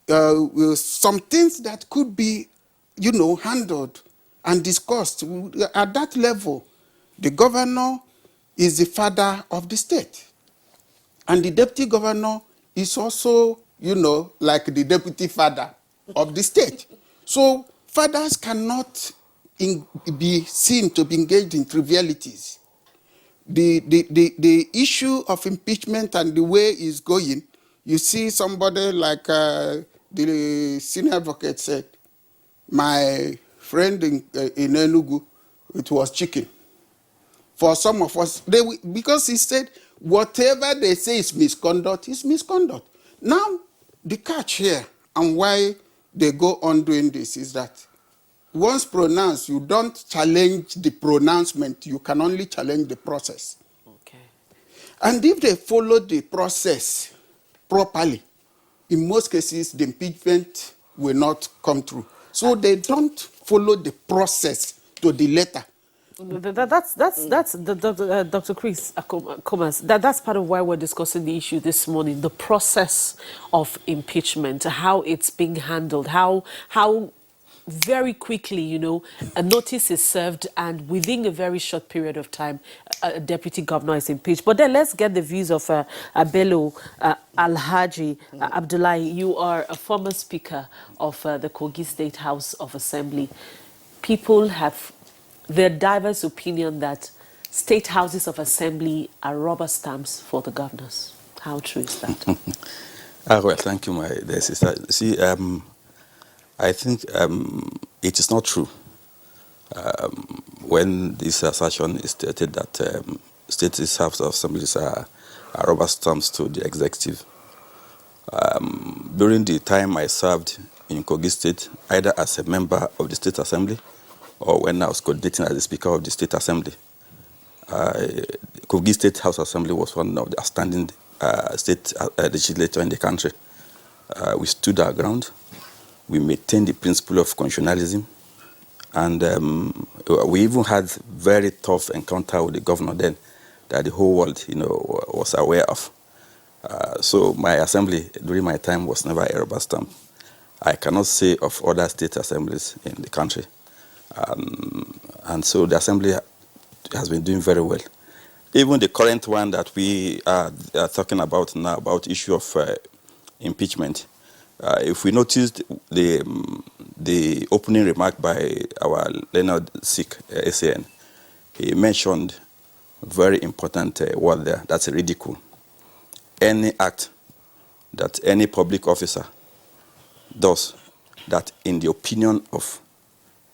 Some things that could be, handled and discussed at that level. The governor is the father of the state. And the deputy governor is also, like the deputy father of the state. So fathers cannot be seen to be engaged in trivialities. The issue of impeachment and the way it's going, you see somebody like the senior advocate said, my friend in Enugu, it was chicken. For some of us, because he said, whatever they say is misconduct, is misconduct. Now, the catch here and why they go on doing this is that once pronounced, you don't challenge the pronouncement, you can only challenge the process. Okay. And if they follow the process properly, in most cases, the impeachment will not come through. So they don't follow the process to the letter. That's Dr. Chris Comas. That's part of why we're discussing the issue this morning, the process of impeachment, how it's being handled, how very quickly, a notice is served and within a very short period of time, a deputy governor is impeached. But then let's get the views of Bello Alhaji Abdullahi. You are a former speaker of the Kogi State House of Assembly. People have their diverse opinion that state houses of assembly are rubber stamps for the governors. How true is that? Well, thank you, my dear sister. See, I think it is not true when this assertion is stated that state houses of assemblies are rubber stamps to the executive. During the time I served in Kogi State, either as a member of the State Assembly or when I was coordinating as the Speaker of the State Assembly, Kogi State House Assembly was one of the outstanding state legislature in the country. We stood our ground. We maintained the principle of constitutionalism, and we even had very tough encounter with the governor then that the whole world, was aware of. So my assembly during my time was never a rubber stamp. I cannot say of other state assemblies in the country. And so the assembly has been doing very well. Even the current one that we are talking about now, about issue of impeachment, if we noticed the opening remark by our Leonard Sikh, SAN, he mentioned very important word there, that's ridicule. Any act that any public officer does that in the opinion of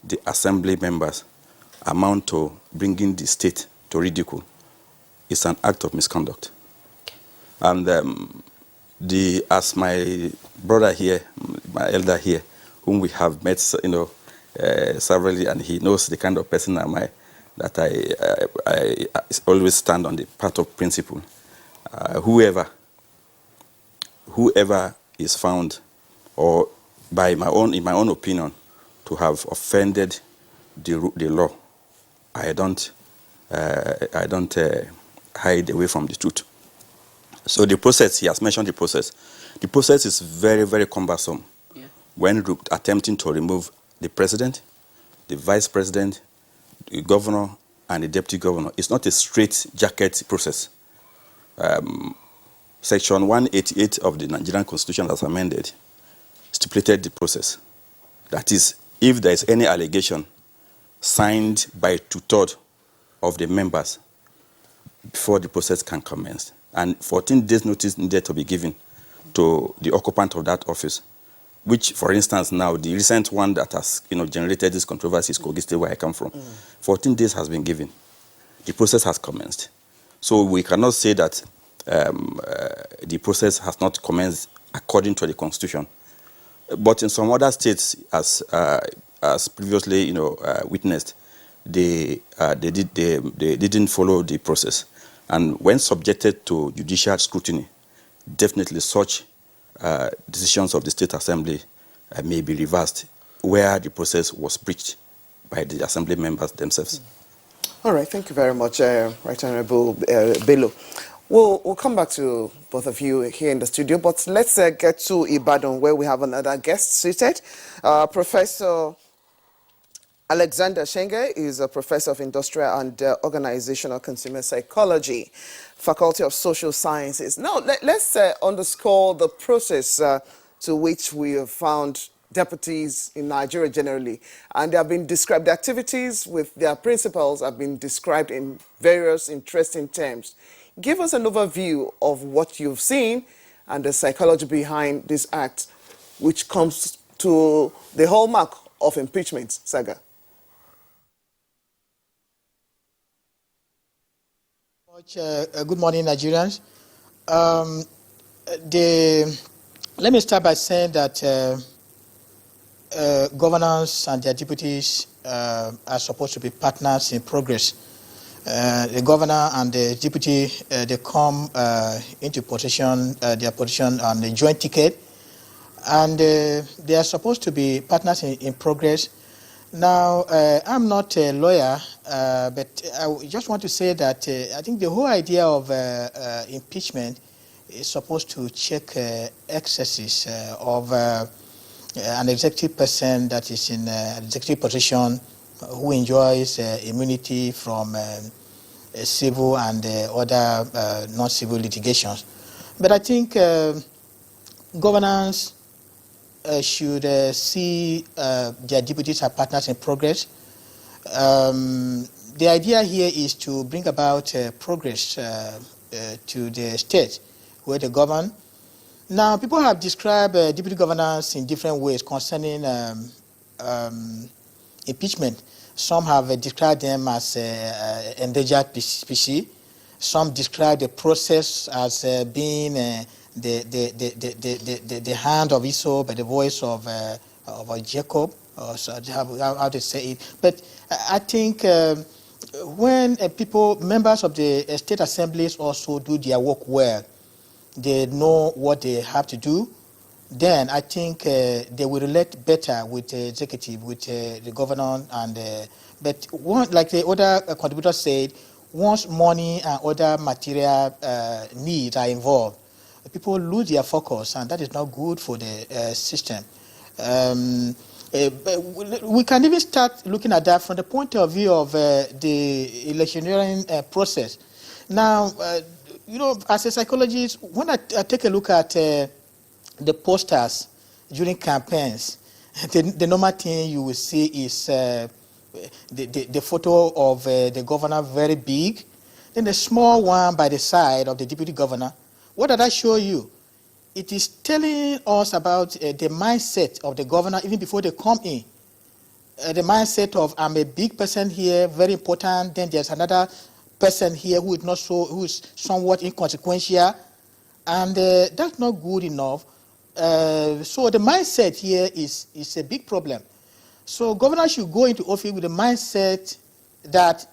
the assembly members amount to bringing the state to ridicule is an act of misconduct. And as my brother here, my elder here, whom we have met, severally, and he knows the kind of person am I, that I always stand on the path of principle. Whoever is found or in my own opinion, to have offended the law. I don't hide away from the truth. So the process, he has mentioned the process. The process is very, very cumbersome. Yeah. When attempting to remove the president, the vice president, the governor, and the deputy governor, it's not a straight jacket process. Section 188 of the Nigerian Constitution, as amended, stipulated the process. That is, if there is any allegation signed by 2/3 of the members before the process can commence, and 14 days notice needed to be given to the occupant of that office, which, for instance, now the recent one that has generated this controversy is Kogi State, where I come from. 14 days has been given. The process has commenced. So we cannot say that the process has not commenced according to the Constitution. But in some other states, as previously witnessed, they didn't follow the process. And when subjected to judicial scrutiny, definitely such decisions of the State Assembly may be reversed where the process was breached by the Assembly members themselves. All right, thank you very much, Right Honorable Bello. We'll come back to both of you here in the studio, but let's get to Ibadan, where we have another guest seated. Professor Alexander Shenge is a professor of industrial and organizational consumer psychology, Faculty of Social Sciences. Now, let's underscore the process to which we have found deputies in Nigeria generally. And they have been described, the activities with their principles have been described in various interesting terms. Give us an overview of what you've seen and the psychology behind this act, which comes to the hallmark of impeachment saga. Good morning, Nigerians. Let me start by saying that governors and their deputies are supposed to be partners in progress. The governor and the deputy, they come into position, their position on a joint ticket, and they are supposed to be partners in progress. Now, I'm not a lawyer, but I just want to say that I think the whole idea of impeachment is supposed to check excesses of an executive person that is in an executive position who enjoys immunity from civil and other non-civil litigations. But I think governance should see their deputies as partners in progress. The idea here is to bring about progress to the state where they govern. Now, people have described deputy governors in different ways concerning impeachment. Some have described them as endangered species. Some describe the process as being the hand of Esau by the voice of Jacob, or so how to say it. But I think when members of the state assemblies also do their work well, they know what they have to do, then I think they will relate better with the executive, with the governor, but like the other contributor said, once money and other material needs are involved, people lose their focus, and that is not good for the system. We can even start looking at that from the point of view of the electioneering process. Now, as a psychologist, when I take a look at the posters during campaigns, the normal thing you will see is the photo of the governor very big, then the small one by the side of the deputy governor. What did I show you? It is telling us about the mindset of the governor even before they come in. The mindset of, I'm a big person here, very important, then there's another person here who is somewhat inconsequential, and that's not good enough. So the mindset here is a big problem. So governors should go into office with the mindset that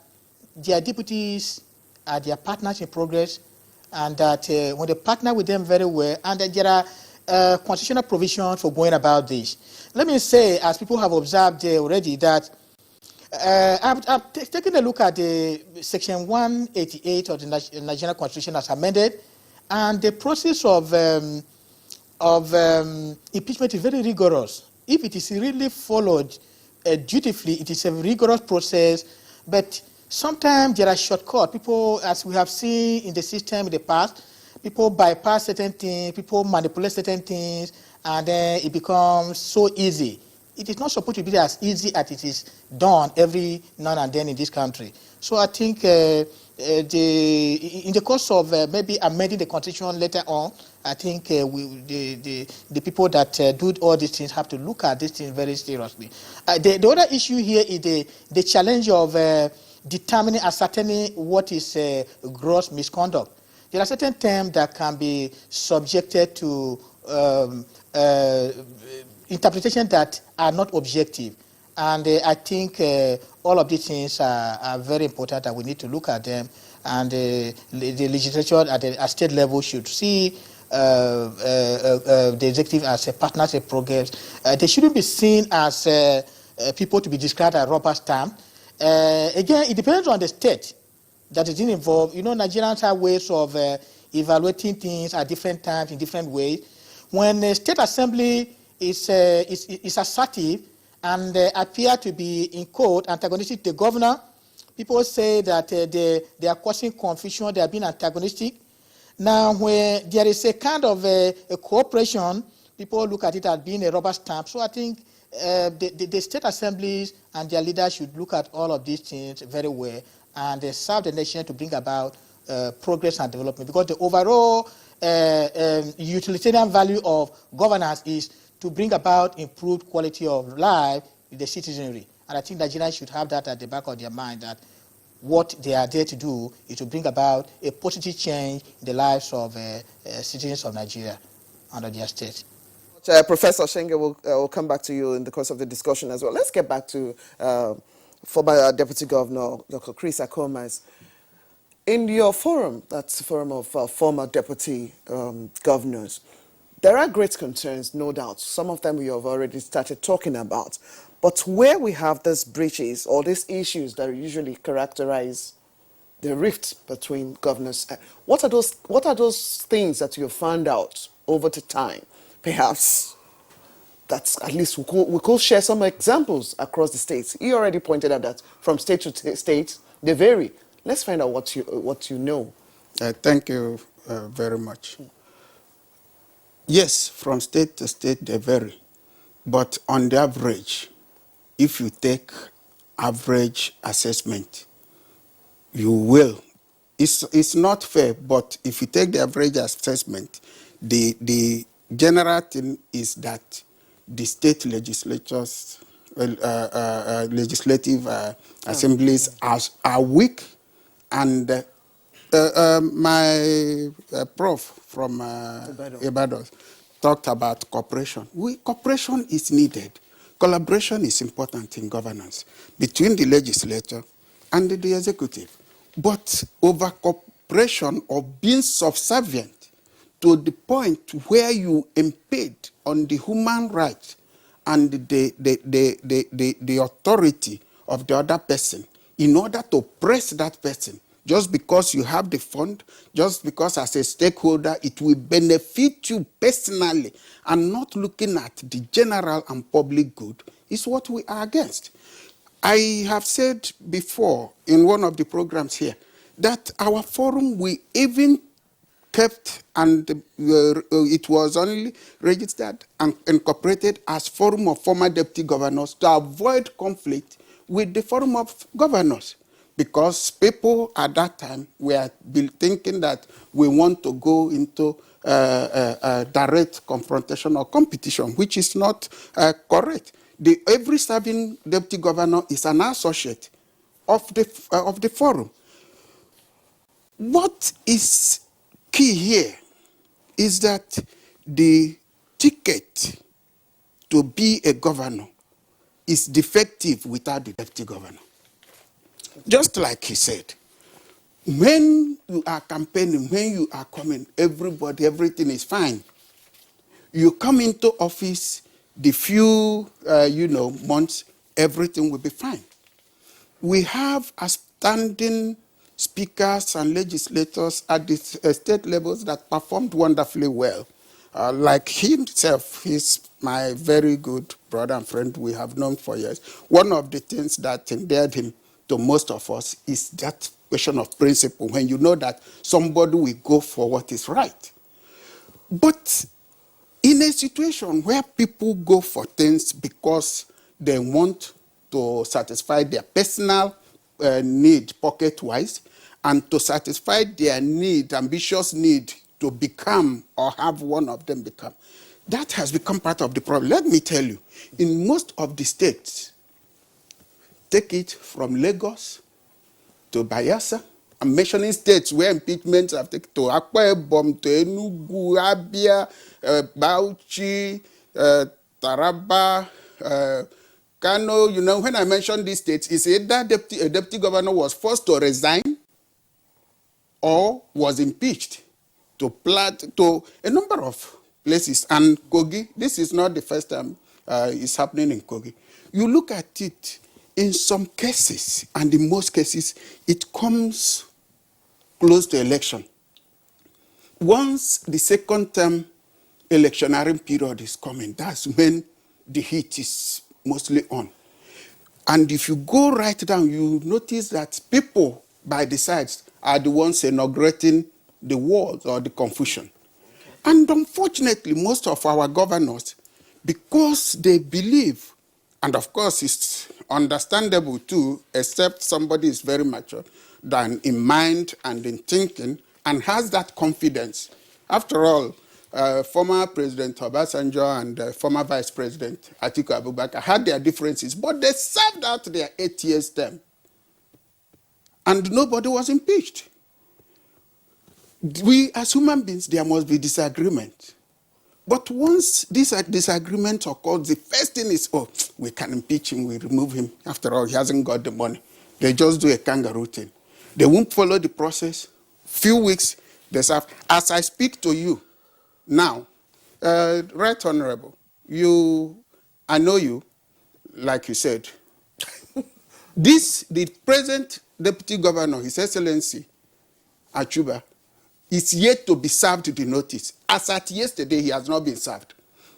their deputies are their partners in progress, and that when they partner with them very well, and that there are constitutional provision for going about this. Let me say, as people have observed already, that I've taken a look at the Section 188 of the Nigerian Constitution as amended, and the process of impeachment is very rigorous. If it is really followed dutifully, it is a rigorous process, but sometimes there are shortcuts. People, as we have seen in the system in the past, people bypass certain things, people manipulate certain things, and then it becomes so easy. It is not supposed to be as easy as it is done every now and then in this country. So I think in the course of maybe amending the constitution later on, I think the people that do all these things have to look at these things very seriously. The other issue here is the challenge of determining, ascertaining what is gross misconduct. There are certain terms that can be subjected to interpretation that are not objective. And I think all of these things are very important, and we need to look at them. And the legislature at the state level should see the executive as a partnership progress. They shouldn't be seen as people to be described as rubber stamp. Again, it depends on the state that is involved. You know, Nigerians have ways of evaluating things at different times in different ways. When the state assembly is assertive and appear to be, in quote, antagonistic to the governor, people say that they are causing confusion, they are being antagonistic. Now, when there is a kind of a cooperation, people look at it as being a rubber stamp. So I think the state assemblies and their leaders should look at all of these things very well and serve the nation to bring about progress and development. Because the overall utilitarian value of governance is to bring about improved quality of life in the citizenry. And I think Nigerians should have that at the back of their mind, that what they are there to do is to bring about a positive change in the lives of citizens of Nigeria under their state. Professor Shenge, will come back to you in the course of the discussion as well. Let's get back to former Deputy Governor Dr. Chris Akomas. In your forum, that's the forum of former deputy governors, there are great concerns, no doubt. Some of them we have already started talking about. But where we have these breaches or these issues that usually characterize the rift between governors, what are those things that you found out over the time? Perhaps that's at least we could share some examples across the states. You already pointed out that from state to state they vary. Let's find out what you know. Thank you very much. Yes, from state to state they vary, but on the average, if you take average assessment, you will. It's not fair, but if you take the average assessment, the general thing is that the state legislatures, legislative assemblies are weak, and my prof from Ibadan talked about cooperation. Cooperation is needed. Collaboration is important in governance between the legislature and the executive. But over cooperation or being subservient to the point where you impede on the human rights and the authority of the other person in order to press that person, just because you have the fund, just because as a stakeholder it will benefit you personally and not looking at the general and public good, is what we are against. I have said before in one of the programs here that our forum, we even kept, and it was only registered and incorporated as forum of former deputy governors to avoid conflict with the forum of governors. Because people at that time were thinking that we want to go into direct confrontation or competition, which is not correct. Every serving deputy governor is an associate of the forum. What is key here is that the ticket to be a governor is defective without the deputy governor. Just like he said, when you are campaigning, when you are coming, everything is fine. You come into office, the few, months, everything will be fine. We have outstanding speakers and legislators at the state levels that performed wonderfully well. Like himself, he's my very good brother and friend we have known for years. One of the things that endeared him to most of us is that question of principle, when you know that somebody will go for what is right. But in a situation where people go for things because they want to satisfy their personal need pocket-wise and to satisfy their need, ambitious need to become or have one of them become, that has become part of the problem. Let me tell you, in most of the states, take it from Lagos to Bayelsa, I'm mentioning states where impeachments have taken to Akwa Ibom, to Enugu, Abia, Bauchi, Taraba, Kano. You know, when I mention these states, it's either a deputy governor was forced to resign or was impeached to a number of places. And Kogi, this is not the first time it's happening in Kogi. You look at it, in some cases, and in most cases, it comes close to election. Once the second term electionary period is coming, that's when the heat is mostly on. And if you go right down, you notice that people by the sides are the ones inaugurating the wars or the confusion. And unfortunately, most of our governors, because they believe, and of course it's understandable too, except somebody is very mature than in mind and in thinking and has that confidence. After all, former President Obasanjo and former Vice President Atiku Abubakar had their differences, but they served out their 8 years term. And nobody was impeached. We, as human beings, there must be disagreement. But once this disagreement occurs, the first thing is, oh, we can impeach him, we remove him. After all, he hasn't got the money. They just do a kangaroo thing. They won't follow the process. Few weeks, they serve. As I speak to you now, Right Honorable, I know you, like you said. The present Deputy Governor, His Excellency Achuba, is yet to be served the notice. As at yesterday, he has not been served.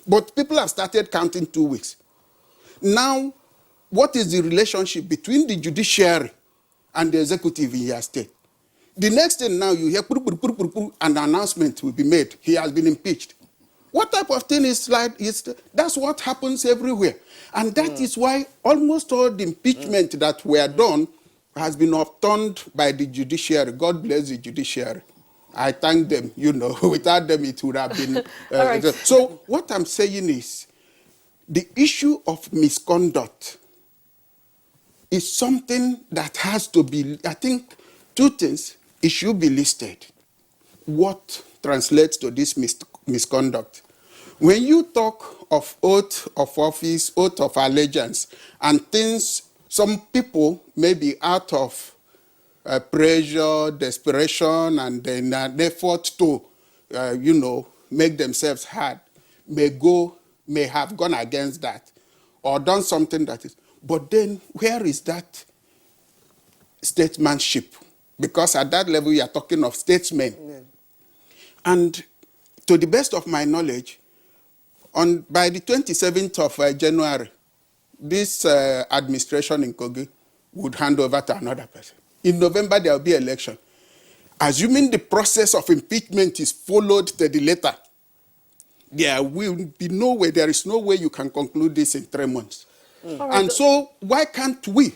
But people have started counting 2 weeks. Now, what is the relationship between the judiciary and the executive in your state? The next thing now, you hear an announcement will be made. He has been impeached. What type of thing is like? That's what happens everywhere. And that is why almost all the impeachment that were done has been overturned by the judiciary. God bless the judiciary. I thank them, without them it would have been... Right. So what I'm saying is, the issue of misconduct is something that has to be, I think, two things. It should be listed. What translates to this misconduct? When you talk of oath of office, oath of allegiance, and things, some people may be out of pressure, desperation, and then an effort to, make themselves heard, may have gone against that, or done something that is. But then, where is that statesmanship? Because at that level, you are talking of statesmen. Yeah. And to the best of my knowledge, by the 27th of January, this administration in Kogi would hand over to another person. In November, there will be election. Assuming the process of impeachment is followed to the letter, there will be no way, there is no way you can conclude this in 3 months. And so, why can't we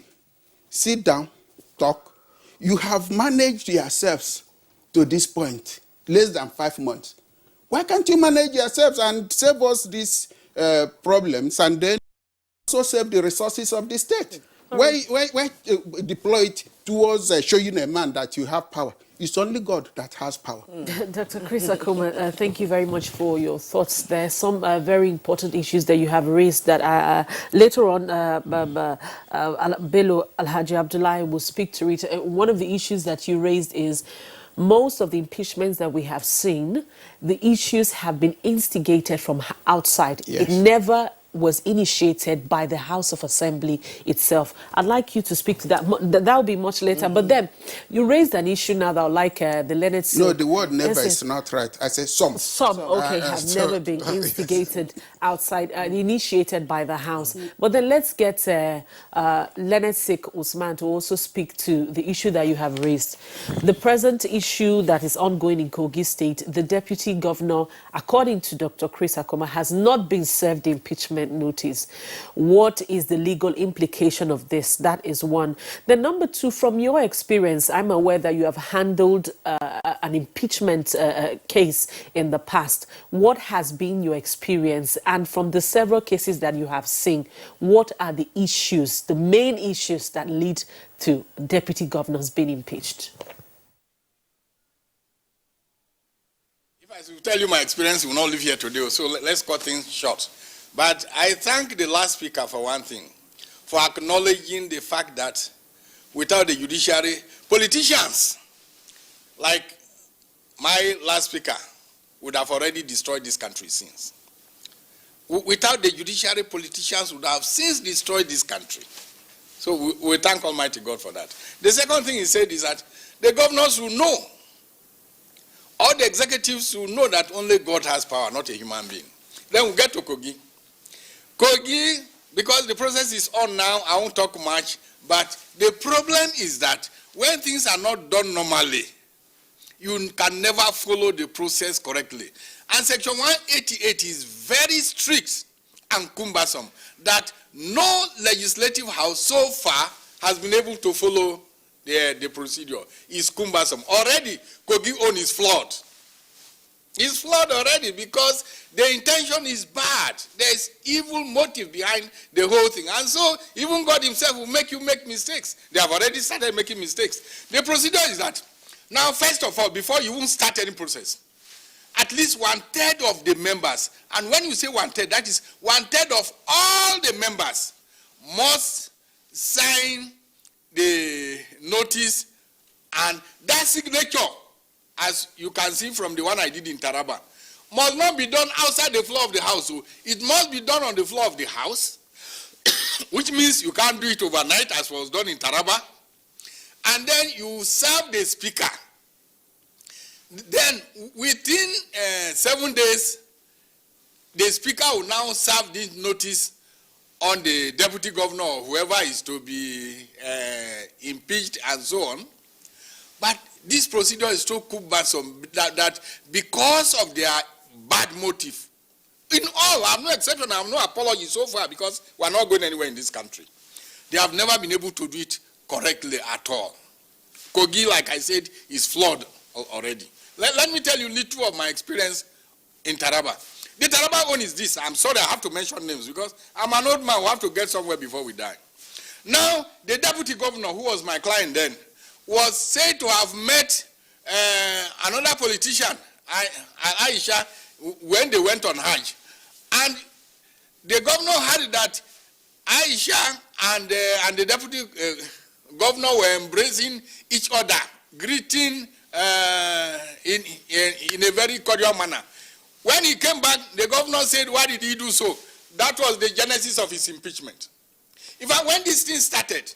sit down, talk? You have managed yourselves to this point, less than 5 months. Why can't you manage yourselves and save us these problems and then also save the resources of the state? Why deploy it towards showing a man that you have power? It's only God that has power. Dr. Chris Akuma, thank you very much for your thoughts there. Some very important issues that you have raised that later on, Bello Alhaji Abdullahi will speak to it. One of the issues that you raised is most of the impeachments that we have seen, the issues have been instigated from outside. Yes. It never was initiated by the House of Assembly itself. I'd like you to speak to that. That will be much later. But then you raised an issue now that I would like the Leonard. No, the word never is not right. I say some. Some, okay, have never been instigated outside and initiated by the House. But then let's get Leonard Sik Usman to also speak to the issue that you have raised. The present issue that is ongoing in Kogi State, the Deputy Governor, according to Dr. Chris Akoma, has not been served the impeachment notice. What is the legal implication of this? That is one. Then number two, from your experience, I'm aware that you have handled an impeachment case in the past. What has been your experience? And from the several cases that you have seen, what are the issues, the main issues that lead to deputy governors being impeached? If I should tell you my experience, we will not live here today, so let's cut things short. But I thank the last speaker for one thing, for acknowledging the fact that without the judiciary, politicians like my last speaker would have already destroyed this country since. Without the judiciary, politicians would have since destroyed this country. So we thank Almighty God for that. The second thing he said is that the governors will know, all the executives will know that only God has power, not a human being. Then we'll get to Kogi. Kogi, because the process is on now, I won't talk much, but the problem is that when things are not done normally, you can never follow the process correctly. And Section 188 is very strict and cumbersome, that no legislative house so far has been able to follow the procedure. It's cumbersome. Already, Kogi own is flawed. It's flawed already because the intention is bad. There's evil motive behind the whole thing. And so even God himself will make you make mistakes. They have already started making mistakes. The procedure is that, now first of all, before you won't start any process, at least 1/3 of the members, and when you say 1/3, that is 1/3 of all the members must sign the notice, and that signature, as you can see from the one I did in Taraba, must not be done outside the floor of the house. So it must be done on the floor of the house, which means you can't do it overnight as was done in Taraba. And then you serve the speaker. Then within 7 days, the speaker will now serve this notice on the deputy governor or whoever is to be impeached and so on. But this procedure is so cumbersome that because of their bad motive, in all, I have no exception, I have no apology so far because we are not going anywhere in this country. They have never been able to do it correctly at all. Kogi, like I said, is flawed already. Let me tell you little of my experience in Taraba. The Taraba one is this. I'm sorry I have to mention names because I'm an old man who have to get somewhere before we die. Now, the deputy governor, who was my client then, was said to have met another politician, Aisha, when they went on Hajj. And the governor heard that Aisha and the deputy governor were embracing each other, greeting in a very cordial manner. When he came back, the governor said, why did he do so? That was the genesis of his impeachment. In fact, when this thing started,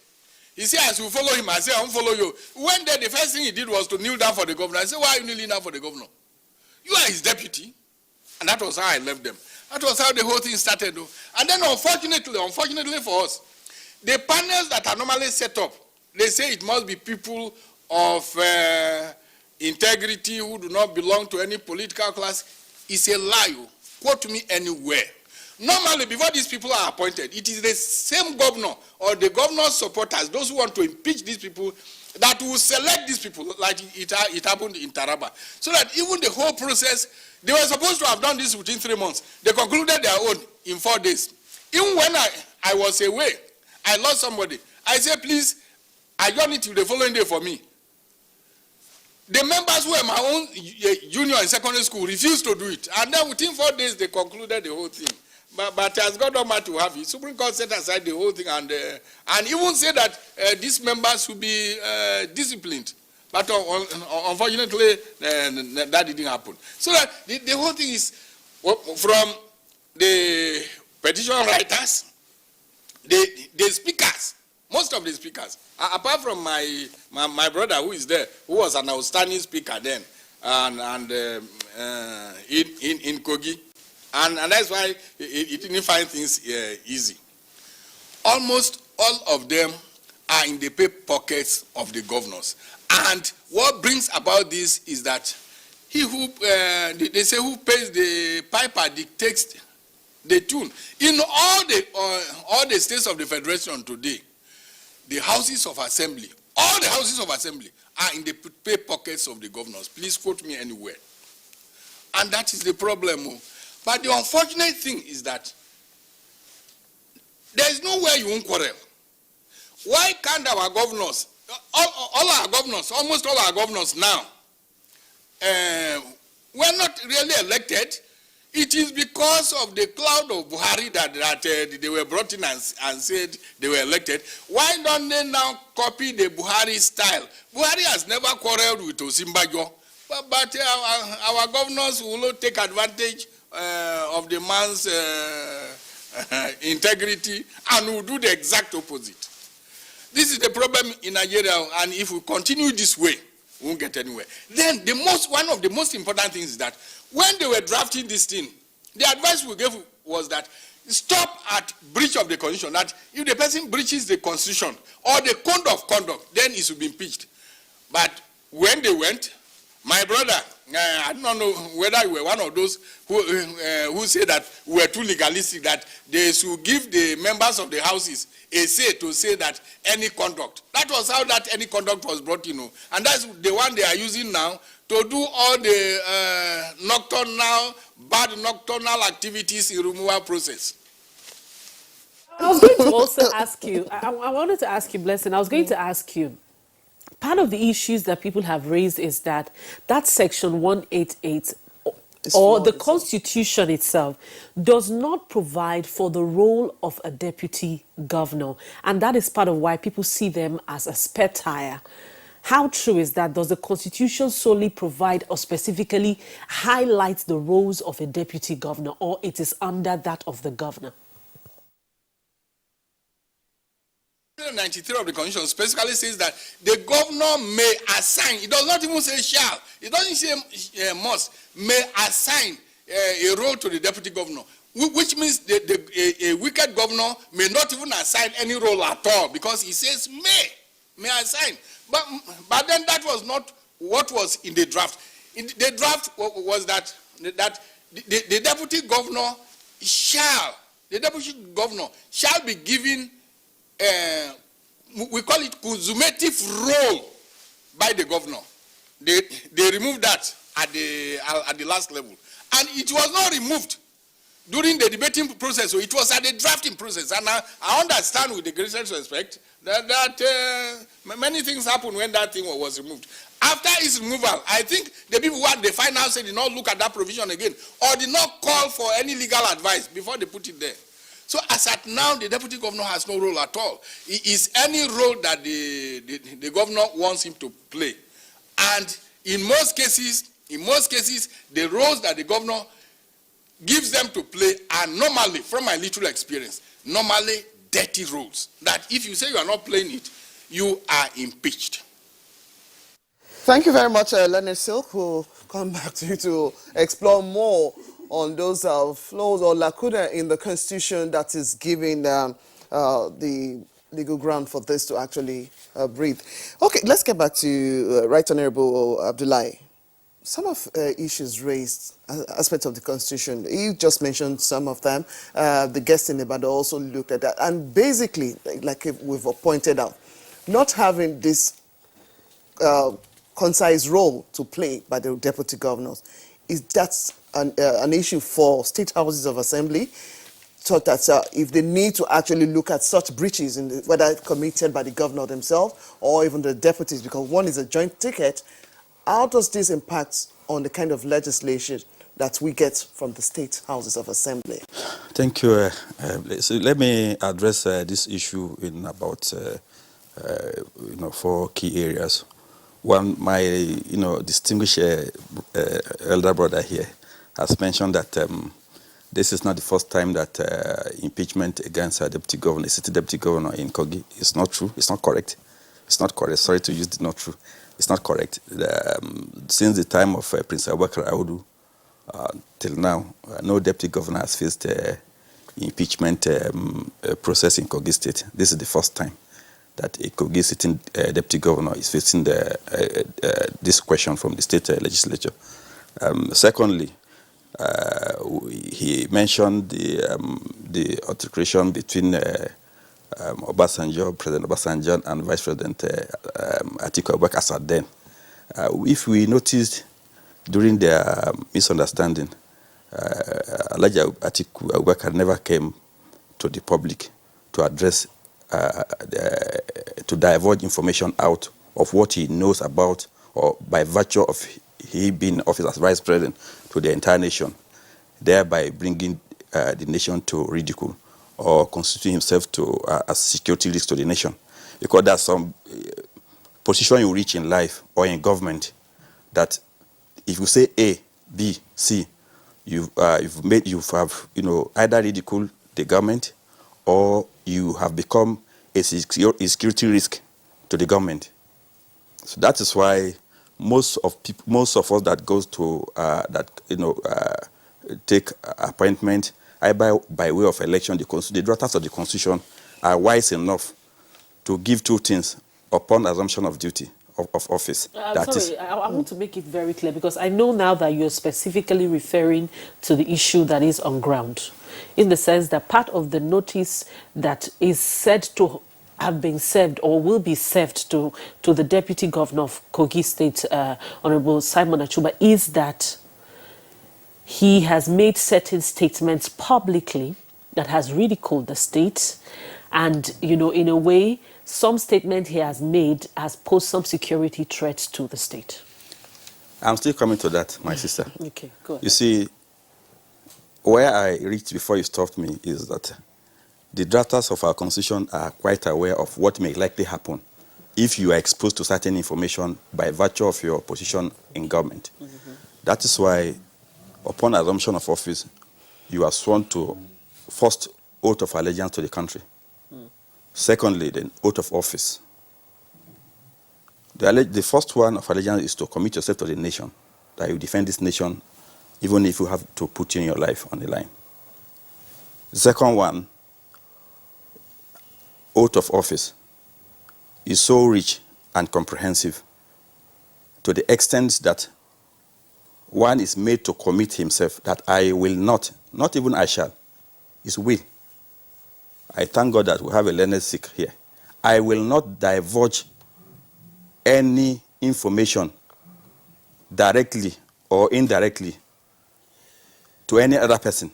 he said, as you follow him, I said, I won't follow you. When there, the first thing he did was to kneel down for the governor. I said, why are you kneeling down for the governor? You are his deputy. And that was how I left them. That was how the whole thing started. And then unfortunately for us, the panels that are normally set up, they say it must be people of integrity who do not belong to any political class. It's a lie. Quote me anywhere. Normally, before these people are appointed, it is the same governor or the governor's supporters, those who want to impeach these people, that will select these people, like it happened in Taraba. So that even the whole process, they were supposed to have done this within 3 months. They concluded their own in 4 days. Even when I was away, I lost somebody. I said, please, adjourn it till the following day for me. The members who were my own junior and secondary school refused to do it. And then within 4 days, they concluded the whole thing. But as God Almighty to have it, Supreme Court set aside the whole thing and even said that these members should be disciplined But unfortunately, that didn't happen. So the whole thing is from the petition writers, the speakers, most of the speakers, apart from my brother who is there, who was an outstanding speaker then, and in Kogi, and that's why it didn't find things easy. Almost all of them are in the pay pockets of the governors. And what brings about this is that he who, they say who pays the piper dictates the tune. In all the states of the Federation today, the houses of assembly, all the houses of assembly are in the pay pockets of the governors. Please quote me anywhere. And that is the problem. But the unfortunate thing is that there is nowhere you won't quarrel. Why can't our governors, all our governors, almost all our governors now, were not really elected? It is because of the cloud of Buhari that they were brought in and said they were elected. Why don't they now copy the Buhari style? Buhari has never quarreled with Osinbajo, but our governors will not take advantage of the man's integrity and will do the exact opposite. This is the problem in Nigeria, and if we continue this way, we won't get anywhere. Then one of the most important things is that when they were drafting this thing, the advice we gave was that stop at breach of the constitution, that if the person breaches the constitution or the code of conduct, then he should be impeached. But when they went, my brother, I don't know whether you were one of those who say that we were too legalistic, that they should give the members of the houses a say to say that any conduct. That was how that any conduct was brought in. And that's the one they are using now to do all the bad nocturnal activities in removal process. I was going to also ask you, I wanted to ask you, Blessing, I was going to ask you, part of the issues that people have raised is that section 188 or the Constitution itself does not provide for the role of a deputy governor. And that is part of why people see them as a spare tire. How true is that? Does the Constitution solely provide or specifically highlight the roles of a deputy governor, or it is under that of the governor? 93 of the Constitution specifically says that the governor may assign, it does not even say shall, it doesn't say must, may assign a role to the deputy governor, which means a wicked governor may not even assign any role at all, because he says may assign. But then that was not what was in the draft. The draft was that the deputy governor shall be given we call it consumative role by the governor. They removed that at the last level, and it was not removed during the debating process. So it was at the drafting process, and I understand with the greatest respect that many things happen when that thing was removed. After its removal, I think the people who had the final say did not look at that provision again, or did not call for any legal advice before they put it there. So as at now, the deputy governor has no role at all. It is any role that the governor wants him to play. And in most cases, the roles that the governor gives them to play are normally, from my little experience, normally dirty roles. That if you say you are not playing it, you are impeached. Thank you very much, Leonard Silk. We'll come back to you to explore more on those flaws or lacuna in the Constitution that is giving the legal ground for this to actually breathe. Okay, let's get back to Right Honorable Abdullahi. Some of issues raised, aspects of the Constitution, you just mentioned some of them. The guest in Ibadan also looked at that. And basically, like we've pointed out, not having this concise role to play by the deputy governors, that's an issue for state houses of assembly, so that if they need to actually look at such breaches, whether committed by the governor themselves or even the deputies, because one is a joint ticket, how does this impact on the kind of legislation that we get from the state houses of assembly? Thank you. So let me address this issue in about 4 key areas. my distinguished elder brother here has mentioned that this is not the first time that impeachment against a deputy governor, a city deputy governor in Kogi, is not true. It's not correct. It's not correct. Sorry to use the not true. It's not correct. Since the time of Prince Abubakar Audu till now, no deputy governor has faced impeachment process in Kogi State. This is the first time that a Kogi sitting deputy governor is facing this question from the state legislature. Secondly, he mentioned the altercation between Obasanjo, President Obasanjo, and Vice President Atiku Abubakar as at then. If we noticed during their misunderstanding, Alhaji Atiku Abubakar never came to the public to address, to divulge information out of what he knows about, or by virtue of he being in office as vice president, to the entire nation, thereby bringing the nation to ridicule or constituting himself to as security risk to the nation. Because there's some position you reach in life or in government that if you say A, B, C, you have either ridiculed the government or you have become a security risk to the government. So that is why most of us that goes to take appointment either by way of election, the drafters of the Constitution are wise enough to give two things upon assumption of duty of office. I want to make it very clear, because I know now that you're specifically referring to the issue that is on ground, in the sense that part of the notice that is said to have been served or will be served to the Deputy Governor of Kogi State, Honorable Simon Achuba, is that he has made certain statements publicly that has ridiculed the state, and in a way, some statement he has made has posed some security threats to the state. I'm still coming to that, my sister. Okay, go ahead. You see, where I reached before you stopped me is that the drafters of our Constitution are quite aware of what may likely happen if you are exposed to certain information by virtue of your position in government. Mm-hmm. That is why, upon assumption of office, you are sworn to first oath of allegiance to the country. Secondly, the oath of office. The first one of allegiance is to commit yourself to the nation, that you defend this nation, even if you have to put in your life on the line. The second one, oath of office, is so rich and comprehensive to the extent that one is made to commit himself that I will not even I shall, is will. I thank God that we have a learned Sikh here. I will not divulge any information directly or indirectly to any other person.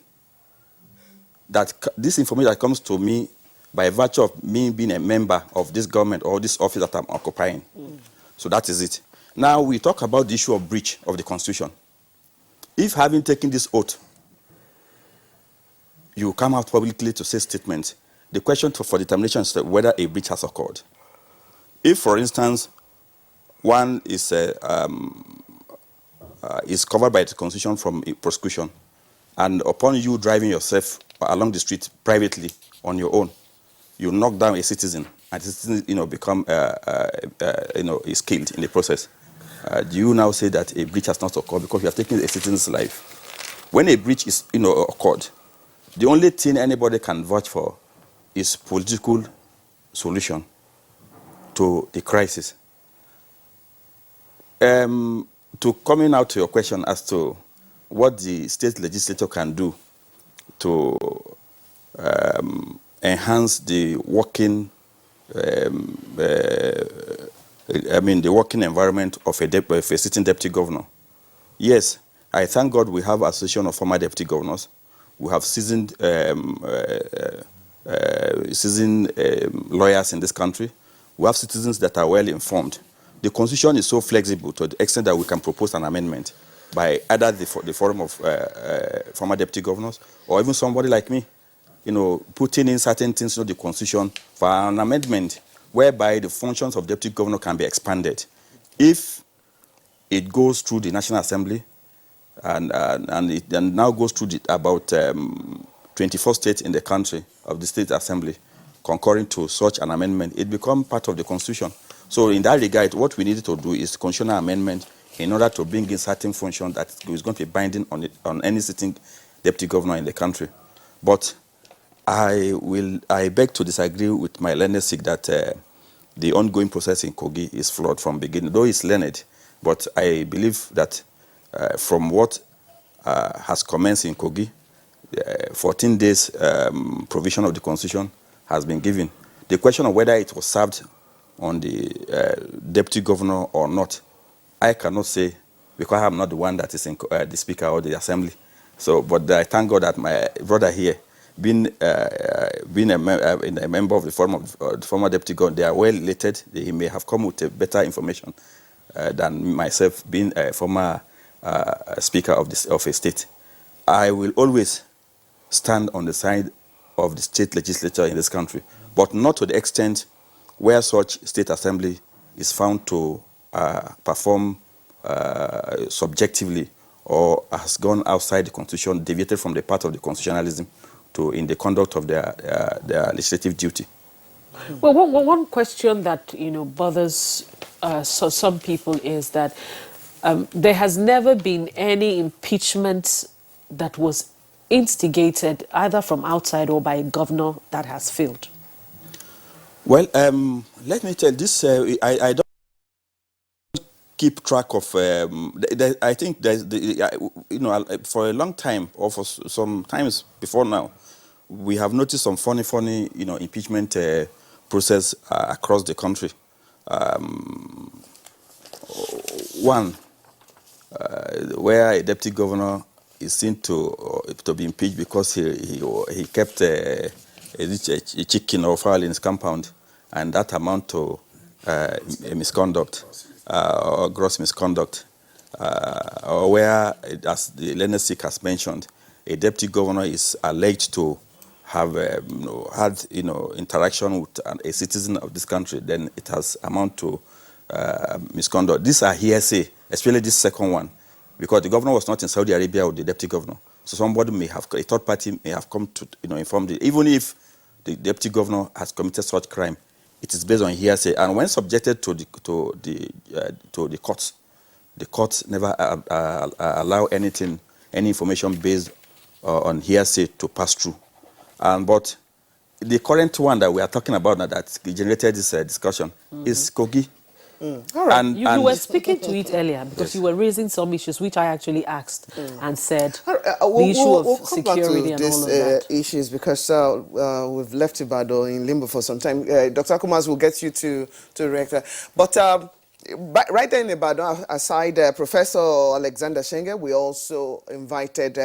That this information that comes to me by virtue of me being a member of this government or this office that I'm occupying. So that is it. Now we talk about the issue of breach of the Constitution. If having taken this oath, you come out publicly to say statements, the question for determination is whether a breach has occurred. If, for instance, one is covered by the Constitution from a prosecution, and upon you driving yourself along the street privately on your own, you knock down a citizen, and the citizen, become, is killed in the process. Do you now say that a breach has not occurred because you have taken a citizen's life? When a breach is, occurred, the only thing anybody can vouch for is political solution to the crisis. To coming out to your question as to what the state legislature can do to enhance the working, the working environment of a sitting deputy governor. Yes, I thank God we have an association of former deputy governors. We have seasoned lawyers in this country. We have citizens that are well informed. The Constitution is so flexible to the extent that we can propose an amendment by either the forum of former deputy governors or even somebody like me, putting in certain things into the Constitution for an amendment whereby the functions of deputy governor can be expanded If it goes through the National Assembly and it then now goes through about 24 states in the country of the State Assembly concurring to such an amendment, it becomes part of the Constitution. So in that regard, what we needed to do is constitutional amendment in order to bring in certain function that is going to be binding on any sitting deputy governor in the country. But I beg to disagree with my learned Sikh that the ongoing process in Kogi is flawed from beginning, though it's learned. But I believe that from what has commenced in Kogi, 14 days provision of the Constitution has been given. The question of whether it was served on the deputy governor or not, I cannot say, because I'm not the one that is in the Speaker or the Assembly. So, but I thank God that my brother here, being a member of the former deputy governor, they are well related. He may have come with better information than myself, being a former Speaker of a state. I will always stand on the side of the state legislature in this country, but not to the extent where such state assembly is found to perform subjectively or has gone outside the Constitution, deviated from the path of the constitutionalism in the conduct of their legislative duty. Well, one question that bothers some people is that there has never been any impeachment that was instigated either from outside or by a governor that has failed. Well, let me tell you this. I don't keep track of. I think there's for a long time or for some times before now, we have noticed some funny impeachment process across the country. One where a deputy governor is seen to be impeached because he kept a chicken or fowl in his compound, and that amount to a misconduct or gross misconduct, or where, as the learned Sikh has mentioned, a deputy governor is alleged to have had interaction with a citizen of this country, then it has amount to misconduct. These are hearsay, especially this second one, because the governor was not in Saudi Arabia with the deputy governor. So somebody may have, a third party may have come to inform the, even if the deputy governor has committed such crime, it is based on hearsay. And when subjected to the courts, the courts never allow any information based on hearsay to pass through. But the current one that we are talking about now that generated this discussion is Kogi. All right. You were speaking to it earlier because you were raising some issues which I actually asked and said the issue of security and all of that. Issues because we've left Ibadan in limbo for some time. Dr. Akumas will get you to react. But right there in Ibadan, aside Professor Alexander Shenge, we also invited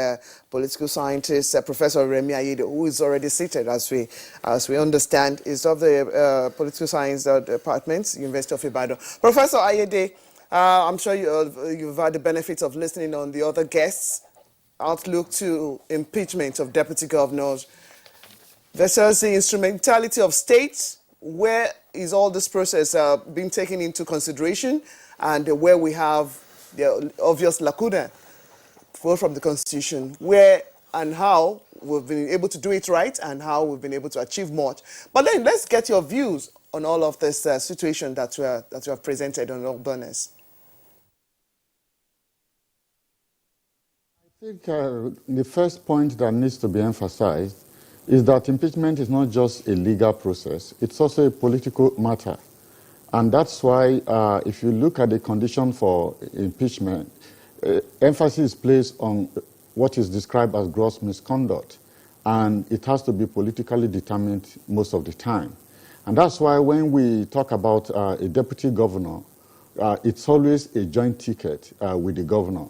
political scientist Professor Remi Ayede, who is already seated, as we understand, is of the political science department, University of Ibadan. Professor Ayede, I'm sure you've had the benefit of listening on the other guests' outlook to impeachment of deputy governors versus the instrumentality of states. Where is all this process being taken into consideration, and where we have the obvious lacuna from the Constitution, where and how we've been able to do it right and how we've been able to achieve much. But then let's get your views on all of this situation that you have presented on all donors. I think the first point that needs to be emphasized is that impeachment is not just a legal process, it's also a political matter. And that's why if you look at the condition for impeachment, emphasis is placed on what is described as gross misconduct. And it has to be politically determined most of the time. And that's why when we talk about a deputy governor, it's always a joint ticket with the governor.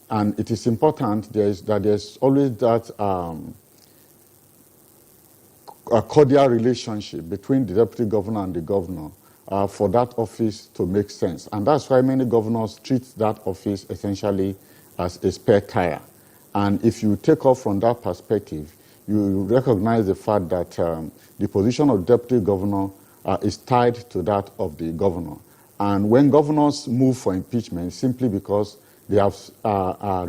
And it is important that there's always that a cordial relationship between the deputy governor and the governor for that office to make sense. And that's why many governors treat that office essentially as a spare tire. And if you take off from that perspective, you recognize the fact that the position of deputy governor is tied to that of the governor. And when governors move for impeachment, simply because they have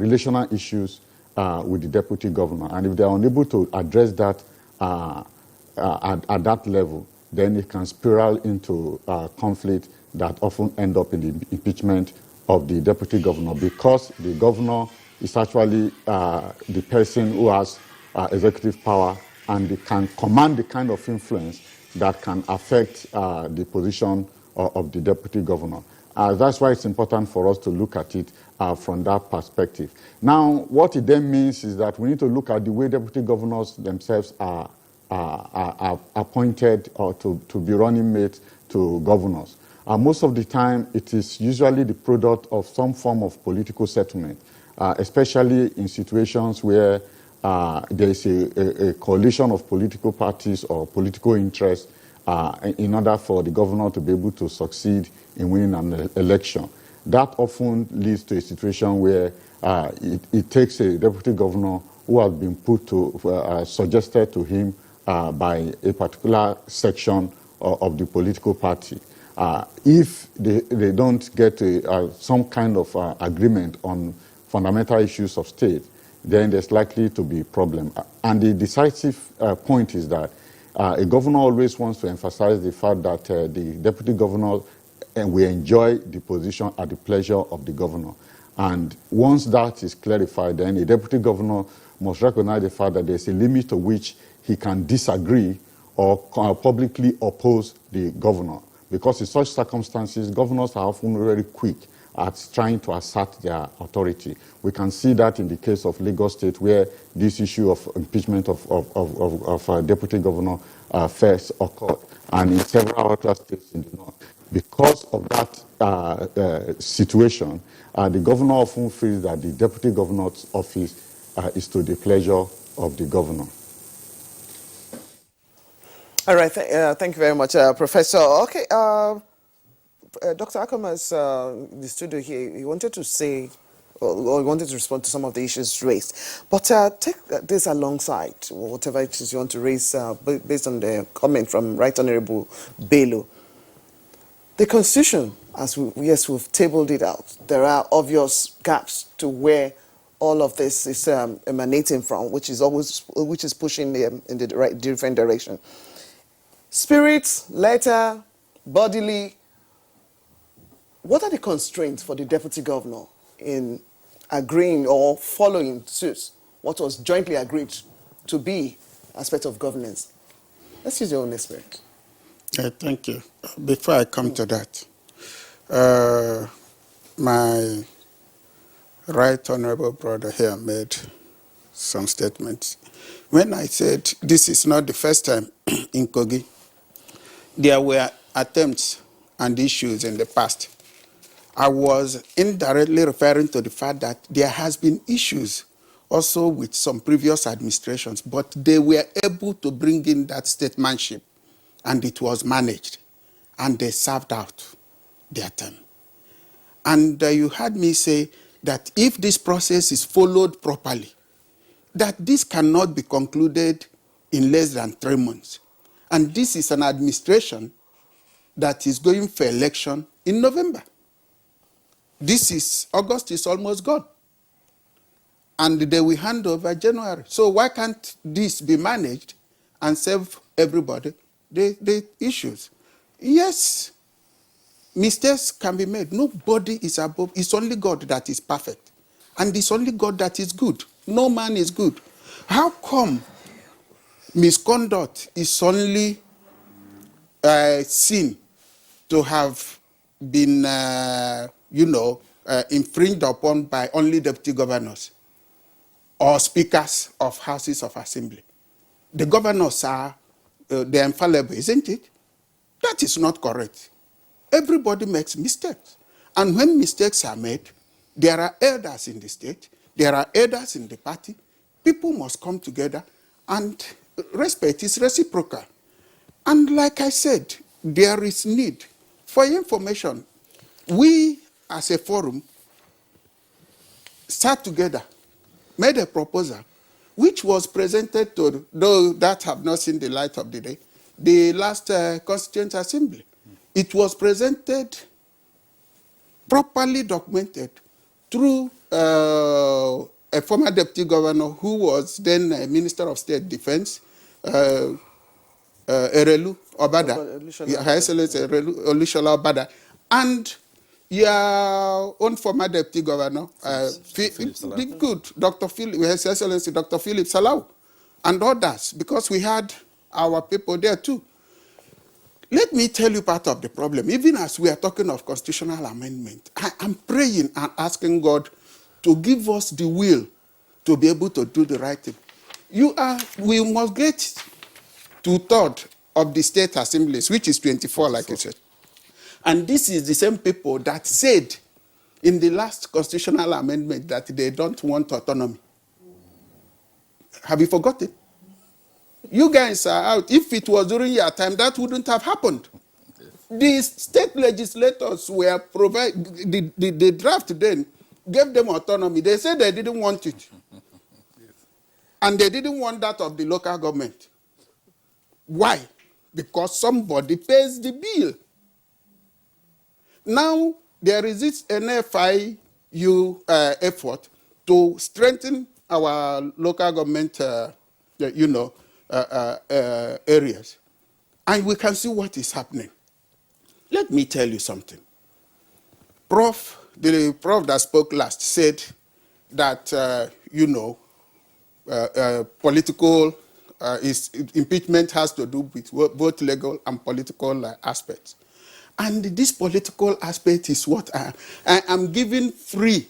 relational issues with the deputy governor. And if they are unable to address that at that level, then it can spiral into conflict that often end up in the impeachment of the deputy governor, because the governor is actually the person who has executive power and they can command the kind of influence that can affect the position of the deputy governor. That's why it's important for us to look at it from that perspective. Now, what it then means is that we need to look at the way deputy governors themselves are appointed or to be running mates to governors. Most of the time, it is usually the product of some form of political settlement, especially in situations where there is a coalition of political parties or political interests in order for the governor to be able to succeed in winning an election. That often leads to a situation where it takes a deputy governor who has been suggested to him by a particular section of the political party. If they don't get some kind of agreement on fundamental issues of state, then there's likely to be a problem. And the decisive point is that a governor always wants to emphasize the fact that the deputy governor will enjoy the position at the pleasure of the governor. And once that is clarified, then a deputy governor must recognize the fact that there's a limit to which he can disagree or publicly oppose the governor. Because in such circumstances, governors are often very quick at trying to assert their authority. We can see that in the case of Lagos State, where this issue of impeachment of deputy governor first occurred, and in several other states in the north. Because of that situation, the governor often feels that the deputy governor's office is to the pleasure of the governor. All right, thank you very much, Professor. Okay, Dr. Akamas, the studio here, he wanted to say, or he wanted to respond to some of the issues raised. But take this alongside, whatever it is you want to raise, based on the comment from Right Honorable Bello. The Constitution, we've tabled it out. There are obvious gaps to where all of this is emanating from, which is pushing them in the right different direction. Spirit, letter, bodily. What are the constraints for the deputy governor in agreeing or following suit what was jointly agreed to be aspect of governance? Let's use your own experience. Thank you. Before I come to that, my right honorable brother here made some statements. When I said this is not the first time in Kogi, there were attempts and issues in the past. I was indirectly referring to the fact that there has been issues also with some previous administrations, but they were able to bring in that statesmanship, and it was managed, and they served out their term. And you heard me say that if this process is followed properly, that this cannot be concluded in less than 3 months. And this is an administration that is going for election in November. August is almost gone. And they will hand over January. So why can't this be managed and save everybody the issues? Yes, mistakes can be made. Nobody is above. It's only God that is perfect. And it's only God that is good. No man is good. How come misconduct is only seen to have been, infringed upon by only deputy governors or speakers of houses of assembly? The governors are they're infallible, isn't it? That is not correct. Everybody makes mistakes. And when mistakes are made, there are elders in the state, there are elders in the party. People must come together, and respect is reciprocal. And like I said, there is need for information. We, as a forum, sat together, made a proposal, which was presented to those that have not seen the light of the day, the last Constituent Assembly. It was presented properly documented through a former deputy governor who was then Minister of State Defense, Erelu Obada, Her Excellency Erelu Olushola Obada, and your own former deputy governor, Dr. Philip, His Excellency Dr. Philip Salau, and others, because we had our people there too. Let me tell you part of the problem. Even as we are talking of constitutional amendment, I am praying and asking God to give us the will to be able to do the right thing. We must get 2/3 of the state assemblies, which is 24, like I said. And this is the same people that said in the last constitutional amendment that they don't want autonomy. Have you forgotten? You guys are out. If it was during your time, that wouldn't have happened. The state legislators were the draft then gave them autonomy. They said they didn't want it. And they didn't want that of the local government. Why? Because somebody pays the bill. Now, there is this NFIU effort to strengthen our local government, areas. And we can see what is happening. Let me tell you something. The prof that spoke last said that, political impeachment has to do with both legal and political aspects. And this political aspect is what I am giving free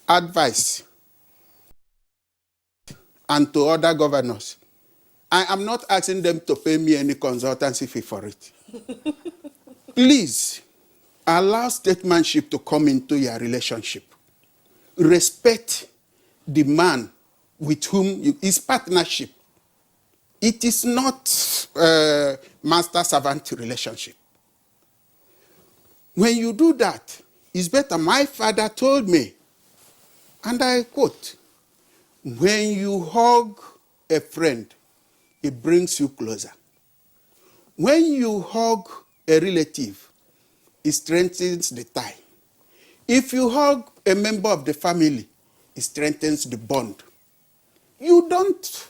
advice and to other governors. I am not asking them to pay me any consultancy fee for it. Please, allow statesmanship to come into your relationship. Respect the man with whom is partnership. It is not a master-servant relationship. When you do that, it's better. My father told me, and I quote, when you hug a friend, it brings you closer. When you hug a relative, it strengthens the tie. If you hug a member of the family, it strengthens the bond. You don't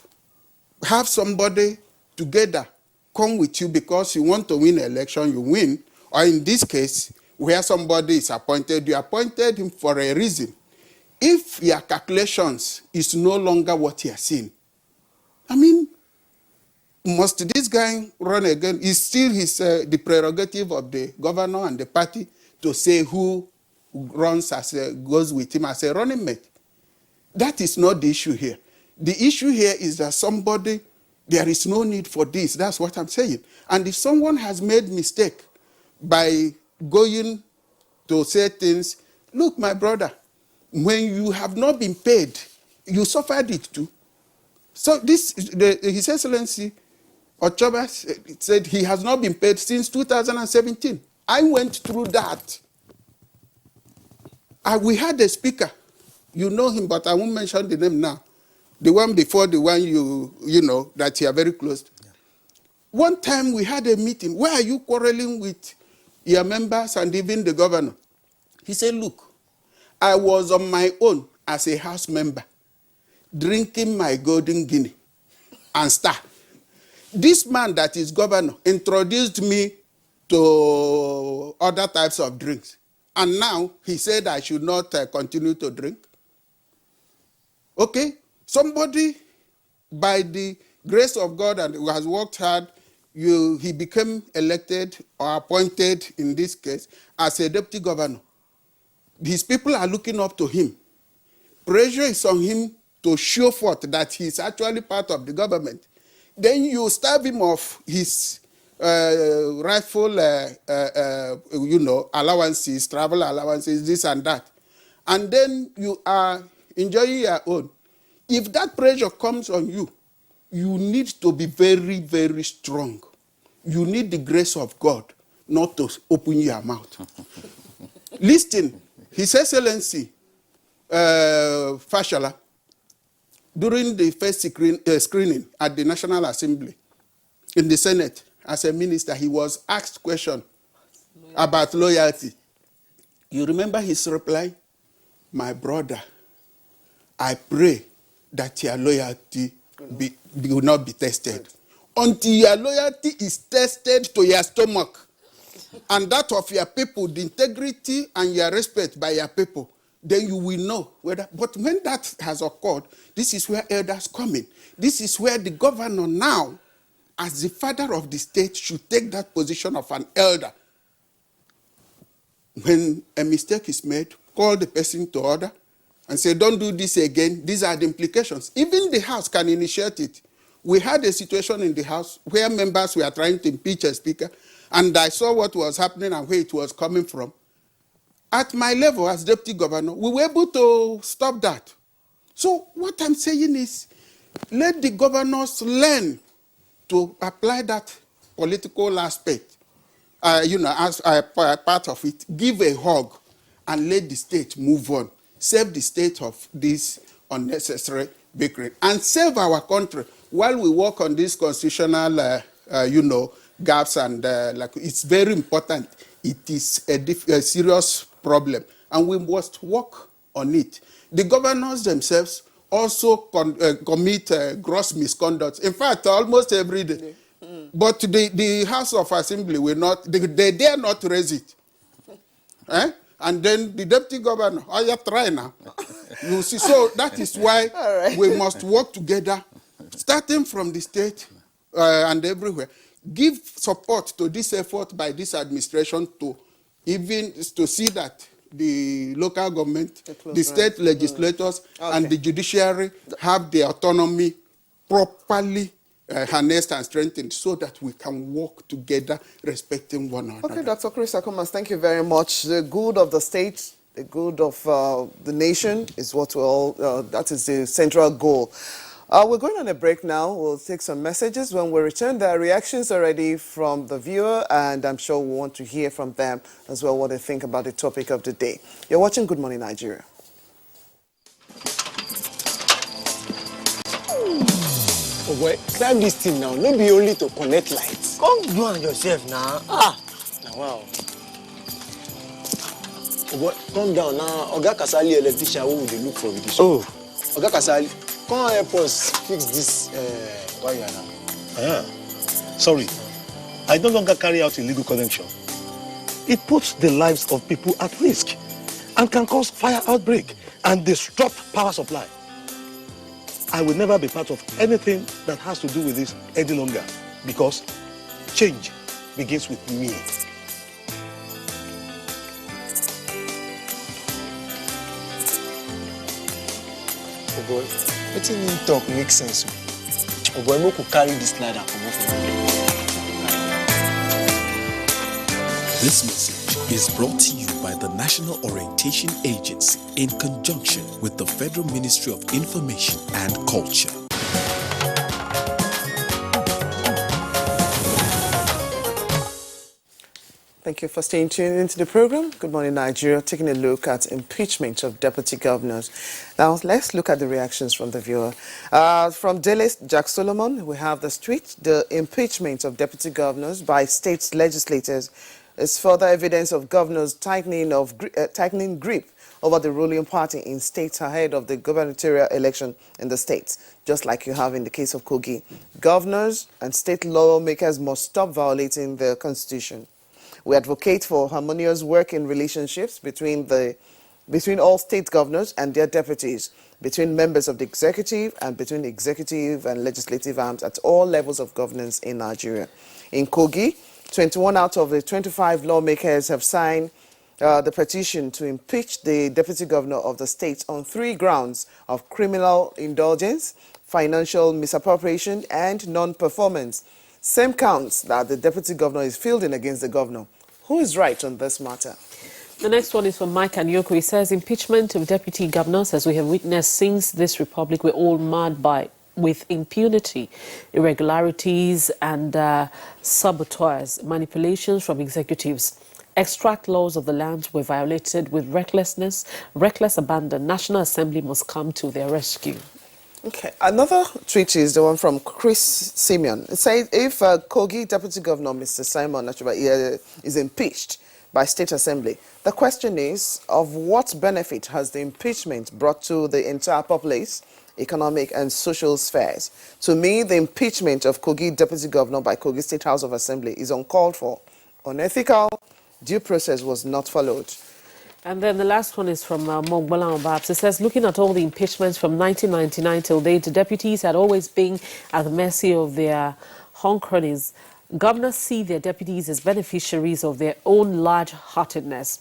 have somebody together come with you because you want to win an election, you win. Or in this case, where somebody is appointed, you appointed him for a reason. If your calculations is no longer what you are seeing, I mean, must this guy run again? It's still the prerogative of the governor and the party to say who runs goes with him as a running mate. That is not the issue here. The issue here is that there is no need for this. That's what I'm saying. And if someone has made mistake by going to say things, look, my brother, when you have not been paid, you suffered it too. So His Excellency Ochoba said he has not been paid since 2017. I went through that. We had a speaker. You know him, but I won't mention the name now. The one before the one you know that you are very close to. Yeah. One time we had a meeting. Why are you quarreling with your members and even the governor? He said, look, I was on my own as a house member, drinking my golden guinea and star. This man that is governor introduced me to other types of drinks. And now he said I should not continue to drink. Okay? Somebody, by the grace of God and who has worked hard, he became elected or appointed, in this case, as a deputy governor. His people are looking up to him. Pressure is on him to show forth that he's actually part of the government. Then you starve him of his rightful, allowances, travel allowances, this and that. And then you are enjoying your own. If that pressure comes on you, you need to be very, very strong. You need the grace of God not to open your mouth. Listen, His Excellency Fashola, during the first screening at the National Assembly, in the Senate, as a minister, he was asked questions about loyalty. You remember his reply? My brother, I pray that your loyalty will not be tested. Until your loyalty is tested to your stomach and that of your people, the integrity and your respect by your people, then you will know whether. But when that has occurred, this is where elders come in. This is where the governor now, as the father of the state, should take that position of an elder. When a mistake is made, call the person to order and say, don't do this again. These are the implications. Even the House can initiate it. We had a situation in the House where members were trying to impeach a speaker, and I saw what was happening and where it was coming from. At my level as deputy governor, we were able to stop that. So what I'm saying is, let the governors learn to apply that political aspect. As part of it, give a hug and let the state move on. Save the state of this unnecessary bickering and save our country while we work on these constitutional, gaps and it's very important. It is a serious problem and we must work on it. The governors themselves also commit gross misconduct. In fact, almost every day. But the House of Assembly will not, they dare not raise it. And then the deputy governor, you try now. You see, so that is why we must work together, starting from the state and everywhere. Give support to this effort by this administration to see that the local government, the state legislators, and the judiciary have the autonomy properly harnessed and strengthened so that we can work together respecting one another. Okay, Dr. Chris Akumas, thank you very much. The good of the state, the good of the nation is what we all, that is the central goal. We're going on a break now. We'll take some messages. When we return, there are reactions already from the viewer, and I'm sure we want to hear from them as well what they think about the topic of the day. You're watching Good Morning Nigeria. Oh boy, climb this thing now. Not be only to connect lights. Come do on yourself now. Now wow. Oh boy, come down now. Oga Kasali electrician who will look for with this. Oh, Oga Kasali, come help us fix this wire now. Sorry, I no longer carry out illegal connection. It puts the lives of people at risk and can cause fire outbreak and disrupt power supply. I will never be part of anything that has to do with this any longer because change begins with me. Oh boy, what you mean talk makes sense. Oh boy, we could carry this ladder from over. This message is brought to you by the National Orientation Agency in conjunction with the Federal Ministry of Information and Culture. Thank you for staying tuned into the program. Good Morning Nigeria, taking a look at impeachment of deputy governors. Now, let's look at the reactions from the viewer. From Delis Jack Solomon, we have this tweet: the impeachment of deputy governors by state legislators is further evidence of governors tightening grip over the ruling party in states ahead of the gubernatorial election in the states, just like you have in the case of Kogi. Governors and state lawmakers must stop violating the constitution. We advocate for harmonious working relationships between all state governors and their deputies, between members of the executive and between executive and legislative arms at all levels of governance in Nigeria. In Kogi, 21 out of the 25 lawmakers have signed the petition to impeach the deputy governor of the state on 3 grounds of criminal indulgence, financial misappropriation, and non-performance. Same counts that the deputy governor is fielding against the governor. Who is right on this matter? The next one is from Mike Anyoko. He says, impeachment of deputy governors, as we have witnessed since this republic, we're all marred with impunity, irregularities and saboteurs, manipulations from executives. Extract laws of the land were violated with reckless abandon. National Assembly must come to their rescue. Okay, another tweet is the one from Chris Simeon. It says, if Kogi Deputy Governor Mr. Simon Achuba is impeached by State Assembly. The question is, of what benefit has the impeachment brought to the entire populace, economic and social spheres? To me, the impeachment of Kogi Deputy Governor by Kogi State House of Assembly is uncalled for, unethical, due process was not followed. And then the last one is from Mogbola Babs. It says, looking at all the impeachments from 1999 till date, the deputies had always been at the mercy of their home cronies. Governors see their deputies as beneficiaries of their own large-heartedness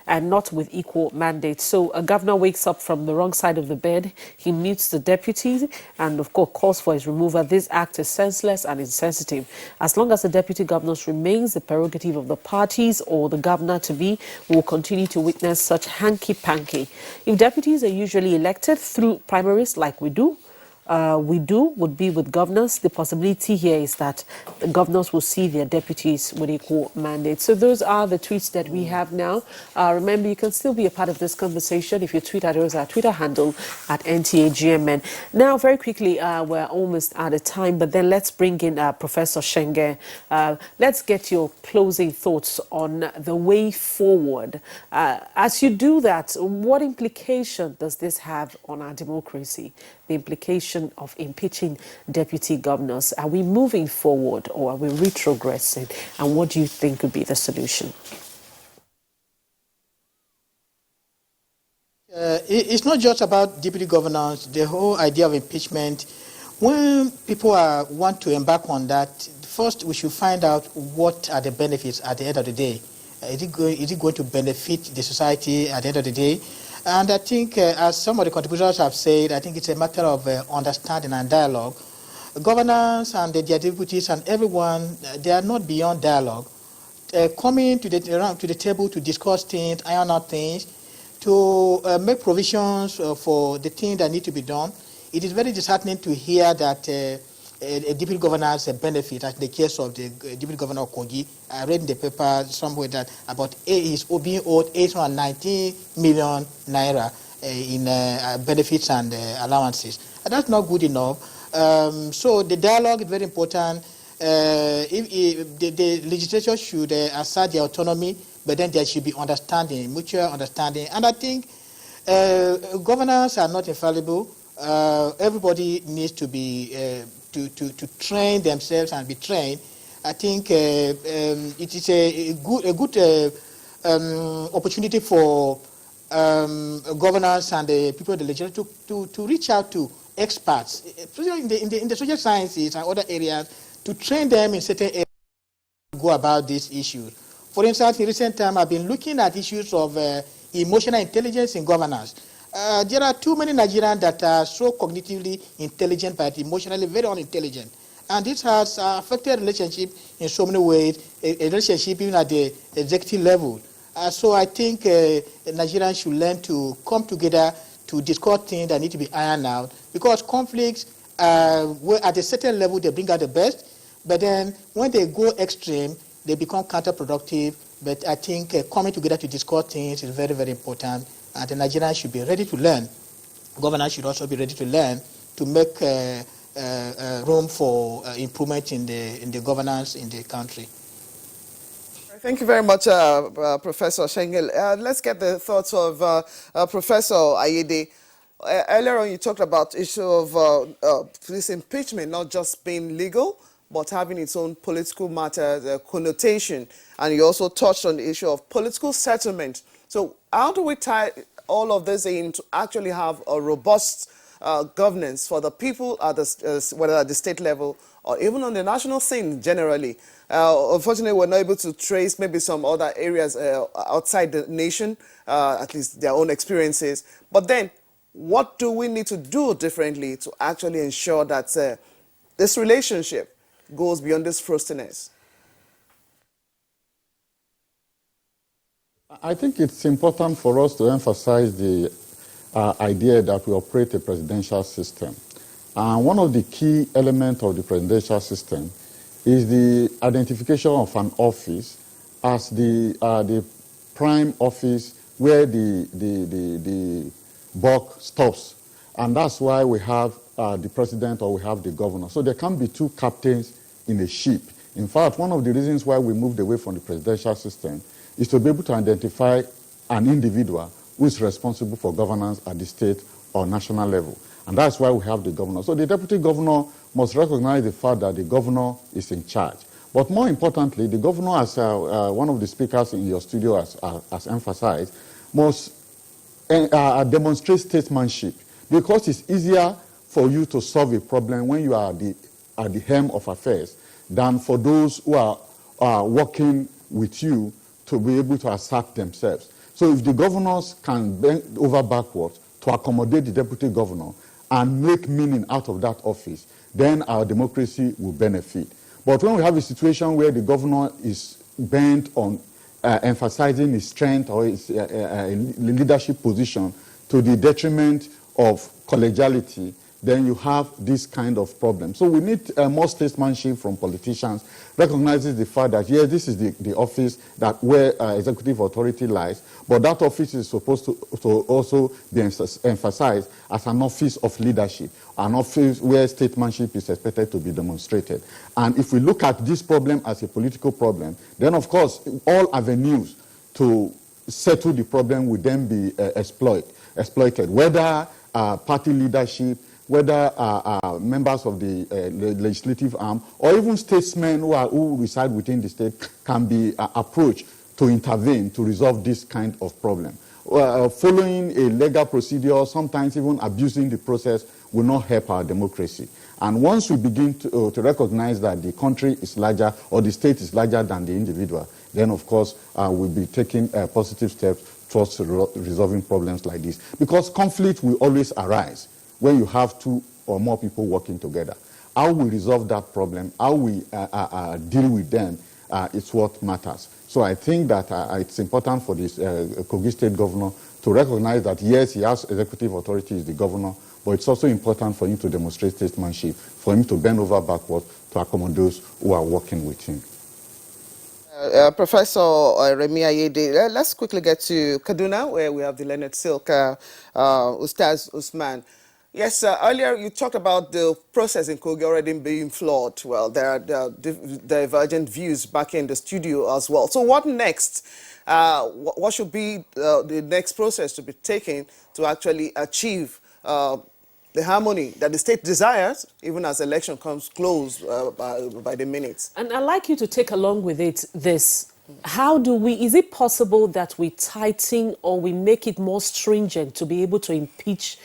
and not with equal mandates. So a governor wakes up from the wrong side of the bed, he mutes the deputies and of course calls for his removal. This act is senseless and insensitive. As long as the deputy governors remains the prerogative of the parties or the governor to be, we will continue to witness such hanky-panky. If deputies are usually elected through primaries like we do would be with governors. The possibility here is that the governors will see their deputies with equal mandates. So those are the tweets that we have now. Remember, you can still be a part of this conversation if you tweet at us, our Twitter handle at NTAGMN. Now, very quickly, we're almost out of time, but then let's bring in Professor Shenge. Let's get your closing thoughts on the way forward. As you do that, what implication does this have on our democracy? The implication of impeaching deputy governors. Are we moving forward or are we retrogressing? And what do you think would be the solution? It's not just about deputy governors. The whole idea of impeachment, when people want to embark on that, first we should find out what are the benefits at the end of the day. Is it going to benefit the society at the end of the day? And I think, as some of the contributors have said, I think it's a matter of understanding and dialogue. Governors and their deputies and everyone, they are not beyond dialogue. Coming to the table to discuss things, iron out things, to make provisions for the things that need to be done. It is very disheartening to hear that a deputy governor has a benefit, as in the case of the deputy governor of Kogi. I read in the paper somewhere that about he's being owed 819 million naira in benefits and allowances. And that's not good enough. So the dialogue is very important. If the legislature should assert their autonomy, but then there should be understanding, mutual understanding. And I think governors are not infallible. Everybody needs to be to train themselves and be trained. I think it is a good opportunity for governors and the people of the legislature to reach out to experts, in the social sciences and other areas, to train them in certain areas to go about these issues. For instance, in recent time, I've been looking at issues of emotional intelligence in governance. There are too many Nigerians that are so cognitively intelligent but emotionally very unintelligent. And this has affected relationship in so many ways, a relationship even at the executive level. So I think Nigerians should learn to come together to discuss things that need to be ironed out, because conflicts, at a certain level, they bring out the best, but then when they go extreme, they become counterproductive. But I think coming together to discuss things is very, very important. And the Nigerians should be ready to learn. Governors should also be ready to learn to make room for improvement in the governance in the country. Thank you very much, Professor Shengel. Let's get the thoughts of Professor Ayede. Earlier on, you talked about the issue of police impeachment not just being legal, but having its own political matter connotation. And you also touched on the issue of political settlement. So how do we tie all of this in to actually have a robust governance for the people at whether at the state level or even on the national scene generally? Unfortunately, we're not able to trace maybe some other areas outside the nation, at least their own experiences. But then, what do we need to do differently to actually ensure that this relationship goes beyond this frostiness? I think it's important for us to emphasize the idea that we operate a presidential system. And one of the key elements of the presidential system is the identification of an office as the prime office where the buck stops. And that's why we have the president or we have the governor. So there can be two captains in a ship. In fact, one of the reasons why we moved away from the presidential system is to be able to identify an individual who is responsible for governance at the state or national level. And that's why we have the governor. So the deputy governor must recognize the fact that the governor is in charge. But more importantly, the governor, as one of the speakers in your studio has emphasized, must demonstrate statesmanship, because it's easier for you to solve a problem when you are at the helm of affairs than for those who are working with you to be able to assert themselves. So if the governors can bend over backwards to accommodate the deputy governor and make meaning out of that office, then our democracy will benefit. But when we have a situation where the governor is bent on emphasizing his strength or his leadership position to the detriment of collegiality, then you have this kind of problem. So we need more statesmanship from politicians, recognizes the fact that, yes, this is the office that where executive authority lies, but that office is supposed to also be emphasized as an office of leadership, an office where statesmanship is expected to be demonstrated. And if we look at this problem as a political problem, then of course all avenues to settle the problem will then be exploited, whether party leadership, whether members of the legislative arm, or even statesmen who reside within the state can be approached to intervene to resolve this kind of problem. Following a legal procedure, sometimes even abusing the process, will not help our democracy. And once we begin to recognize that the country is larger or the state is larger than the individual, then of course we'll be taking positive steps towards resolving problems like this. Because conflict will always arise when you have two or more people working together. How we resolve that problem, how we deal with them, is what matters. So I think that it's important for this Kogi State governor to recognize that, yes, he has executive authority as the governor, but it's also important for him to demonstrate statesmanship, for him to bend over backwards to accommodate those who are working with him. Professor Remi Ayede, let's quickly get to Kaduna, where we have the Leonard Silk, Ustaz Usman. Yes, earlier you talked about the process in Kogi already being flawed. Well, there are divergent views back in the studio as well. So what next? What should be the next process to be taken to actually achieve the harmony that the state desires, even as election comes close by the minutes? And I'd like you to take along with it this. How do we, is it possible that we tighten or we make it more stringent to be able to impeach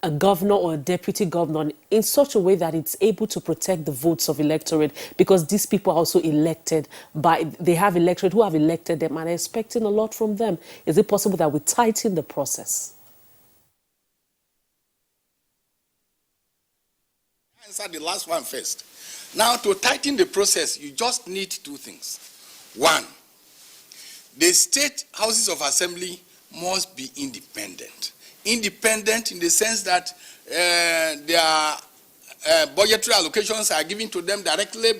a governor or a deputy governor in such a way that it's able to protect the votes of electorate, because these people are also elected by, they have electorate who have elected them and are expecting a lot from them? Is it possible that we tighten the process? Answer the last one first. Now, to tighten the process, you just need two things. One, the state houses of assembly must be independent. Independent in the sense that their budgetary allocations are given to them directly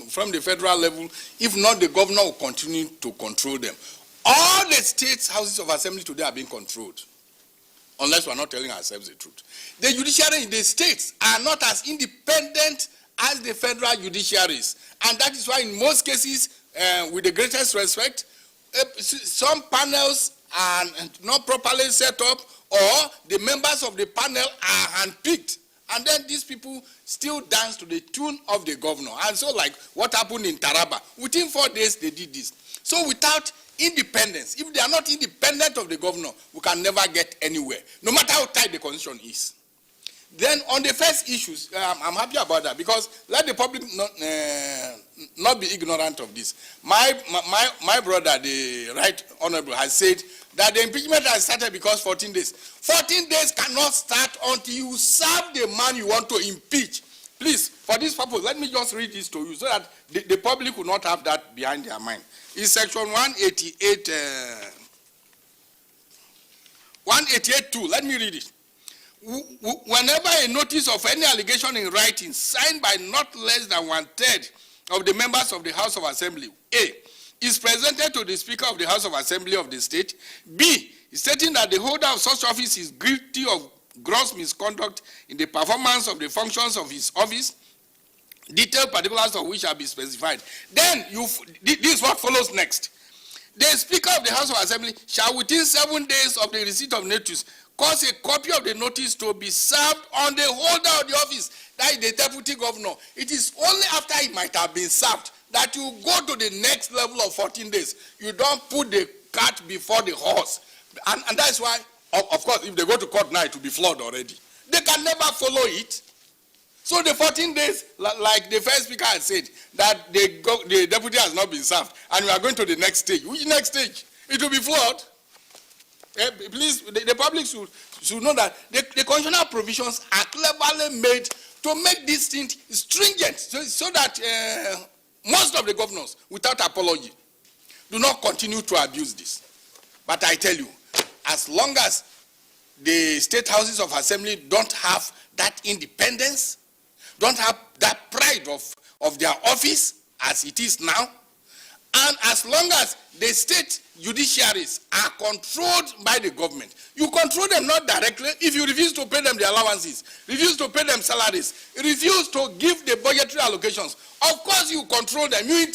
from the federal level. If not, the governor will continue to control them. All the states' houses of assembly today are being controlled, unless we're not telling ourselves the truth. The judiciary in the states are not as independent as the federal judiciaries. And that is why in most cases, with the greatest respect, some panels are not properly set up, or the members of the panel are handpicked. And then these people still dance to the tune of the governor. And so like what happened in Taraba, within 4 days they did this. So without independence, if they are not independent of the governor, we can never get anywhere, no matter how tight the constitution is. Then on the first issues, I'm happy about that, because let the public not be ignorant of this. My brother, the Right Honorable, has said that the impeachment has started because 14 days. 14 days cannot start until you serve the man you want to impeach. Please, for this purpose, let me just read this to you so that the public will not have that behind their mind. It's section 188, 188.2. Let me read it. Whenever a notice of any allegation in writing signed by not less than 1/3 of the members of the House of Assembly, A, is presented to the Speaker of the House of Assembly of the state, B, stating that the holder of such office is guilty of gross misconduct in the performance of the functions of his office, detailed particulars of which shall be specified. Then this is what follows next. The Speaker of the House of Assembly shall within 7 days of the receipt of notice cause a copy of the notice to be served on the holder of the office, that is the deputy governor. It is only after it might have been served that you go to the next level of 14 days. You don't put the cart before the horse. And that's why, of course, if they go to court now, it will be flawed already. They can never follow it. So the 14 days, like the first speaker had said, that the deputy has not been served, and we are going to the next stage. Which next stage? It will be flawed. Please, the public should know that the constitutional provisions are cleverly made to make this thing stringent, so that most of the governors, without apology, do not continue to abuse this. But I tell you, as long as the state houses of assembly don't have that independence, don't have that pride of their office as it is now, and as long as the state judiciaries are controlled by the government, you control them not directly. If you refuse to pay them the allowances, refuse to pay them salaries, refuse to give the budgetary allocations, of course you control them, you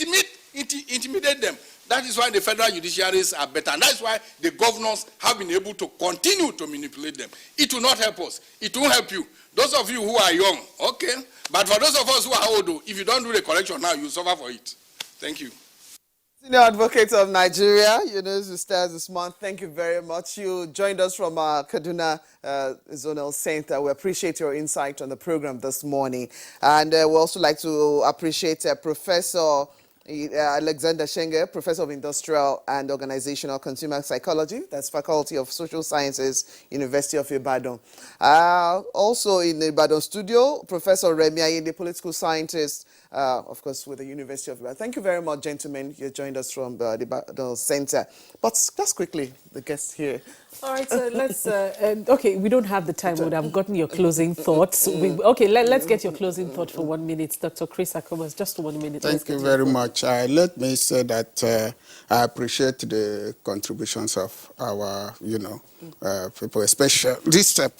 intimidate them. That is why the federal judiciaries are better, and that's why the governors have been able to continue to manipulate them. It will not help us. It won't help you. Those of you who are young, okay. But for those of us who are old, if you don't do the correction now, you suffer for it. Thank you. Senior Advocate of Nigeria, Yunus Ustaz Usman, thank you very much. You joined us from Kaduna Zonal Center. We appreciate your insight on the program this morning. And we also like to appreciate Professor Alexander Shenge, Professor of Industrial and Organizational Consumer Psychology, that's Faculty of Social Sciences, University of Ibadan. Also in the Ibadan studio, Professor Remi Ayinde, Political Scientist, of course, with the University of Ibadan. Thank you very much, gentlemen. You joined us from the Ibadan Center. But just quickly, the guests here. All right, so let's, okay, we don't have the time. We would have gotten your closing thoughts. Let's get your closing thought for 1 minute. Dr. Chris Akomas, just 1 minute. Thank you very much. Let me say that I appreciate the contributions of our, people, especially this step,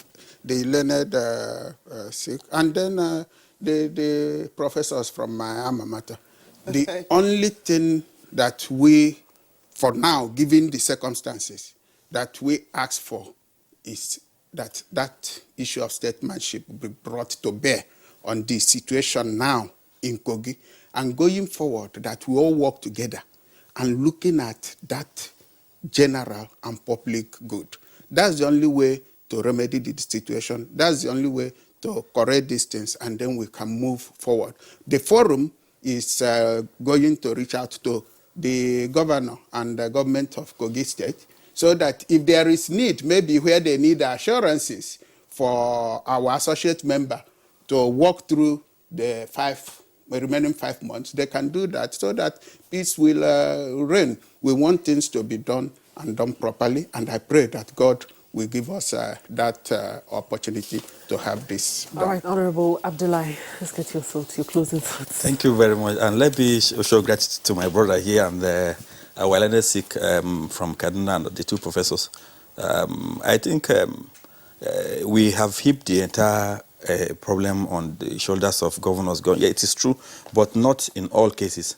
the learned sick, and then the professors from my alma mater. The only thing that we, for now, given the circumstances, that we ask for is that that issue of statesmanship be brought to bear on the situation now in Kogi, and going forward that we all work together and looking at that general and public good. That's the only way to remedy the situation. That's the only way to correct these things, and then we can move forward. The forum is going to reach out to the governor and the government of Kogi State, so that if there is need, maybe where they need assurances for our associate member to walk through the remaining 5 months, they can do that so that peace will reign. We want things to be done and done properly, and I pray that God will give us that opportunity to have this done. All right, Honorable Abdullahi, let's get your thoughts, your closing thoughts. Thank you very much. And let me show gratitude to my brother here and our learned Sikh from Kaduna and the two professors. I think we have heaped the entire problem on the shoulders of governors. Yeah, it is true, but not in all cases.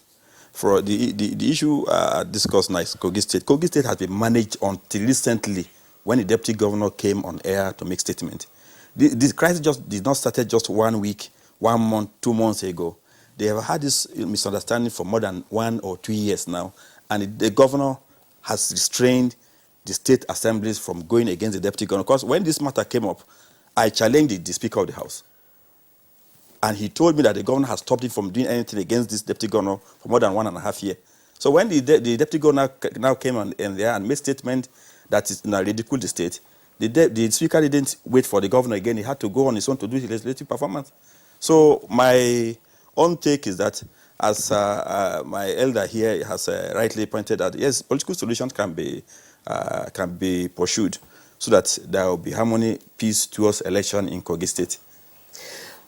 For the issue discussed now is Kogi State. Kogi State has been managed until recently, when the deputy governor came on air to make statement. This crisis just did not start just 1 week, 1 month, 2 months ago. They have had this misunderstanding for more than 1 or 2 years now, and the governor has restrained the state assemblies from going against the deputy governor. Because when this matter came up, I challenged the Speaker of the House. And he told me that the governor has stopped it from doing anything against this deputy governor for more than 1.5 years. So when the deputy governor now came on there and made statement that is ridiculed the state, the Speaker didn't wait for the governor again. He had to go on his own to do his legislative performance. So my own take is that, as my elder here has rightly pointed out, yes, political solutions can be pursued so that there will be harmony, peace towards election in Kogi State.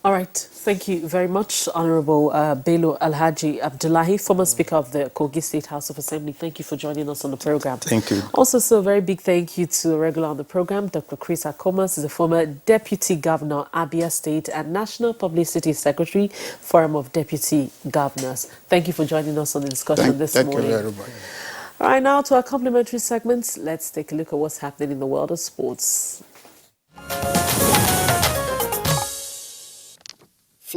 All right. Thank you very much, Honorable Bello Alhaji Abdullahi, former Speaker of the Kogi State House of Assembly. Thank you for joining us on the program. Thank you. Also, so a very big thank you to a regular on the program, Dr. Chris Akomas, is a former Deputy Governor, Abia State, and National Publicity Secretary, Forum of Deputy Governors. Thank you for joining us on the discussion this morning. Thank you very much. All right, now to our complimentary segments. Let's take a look at what's happening in the world of sports.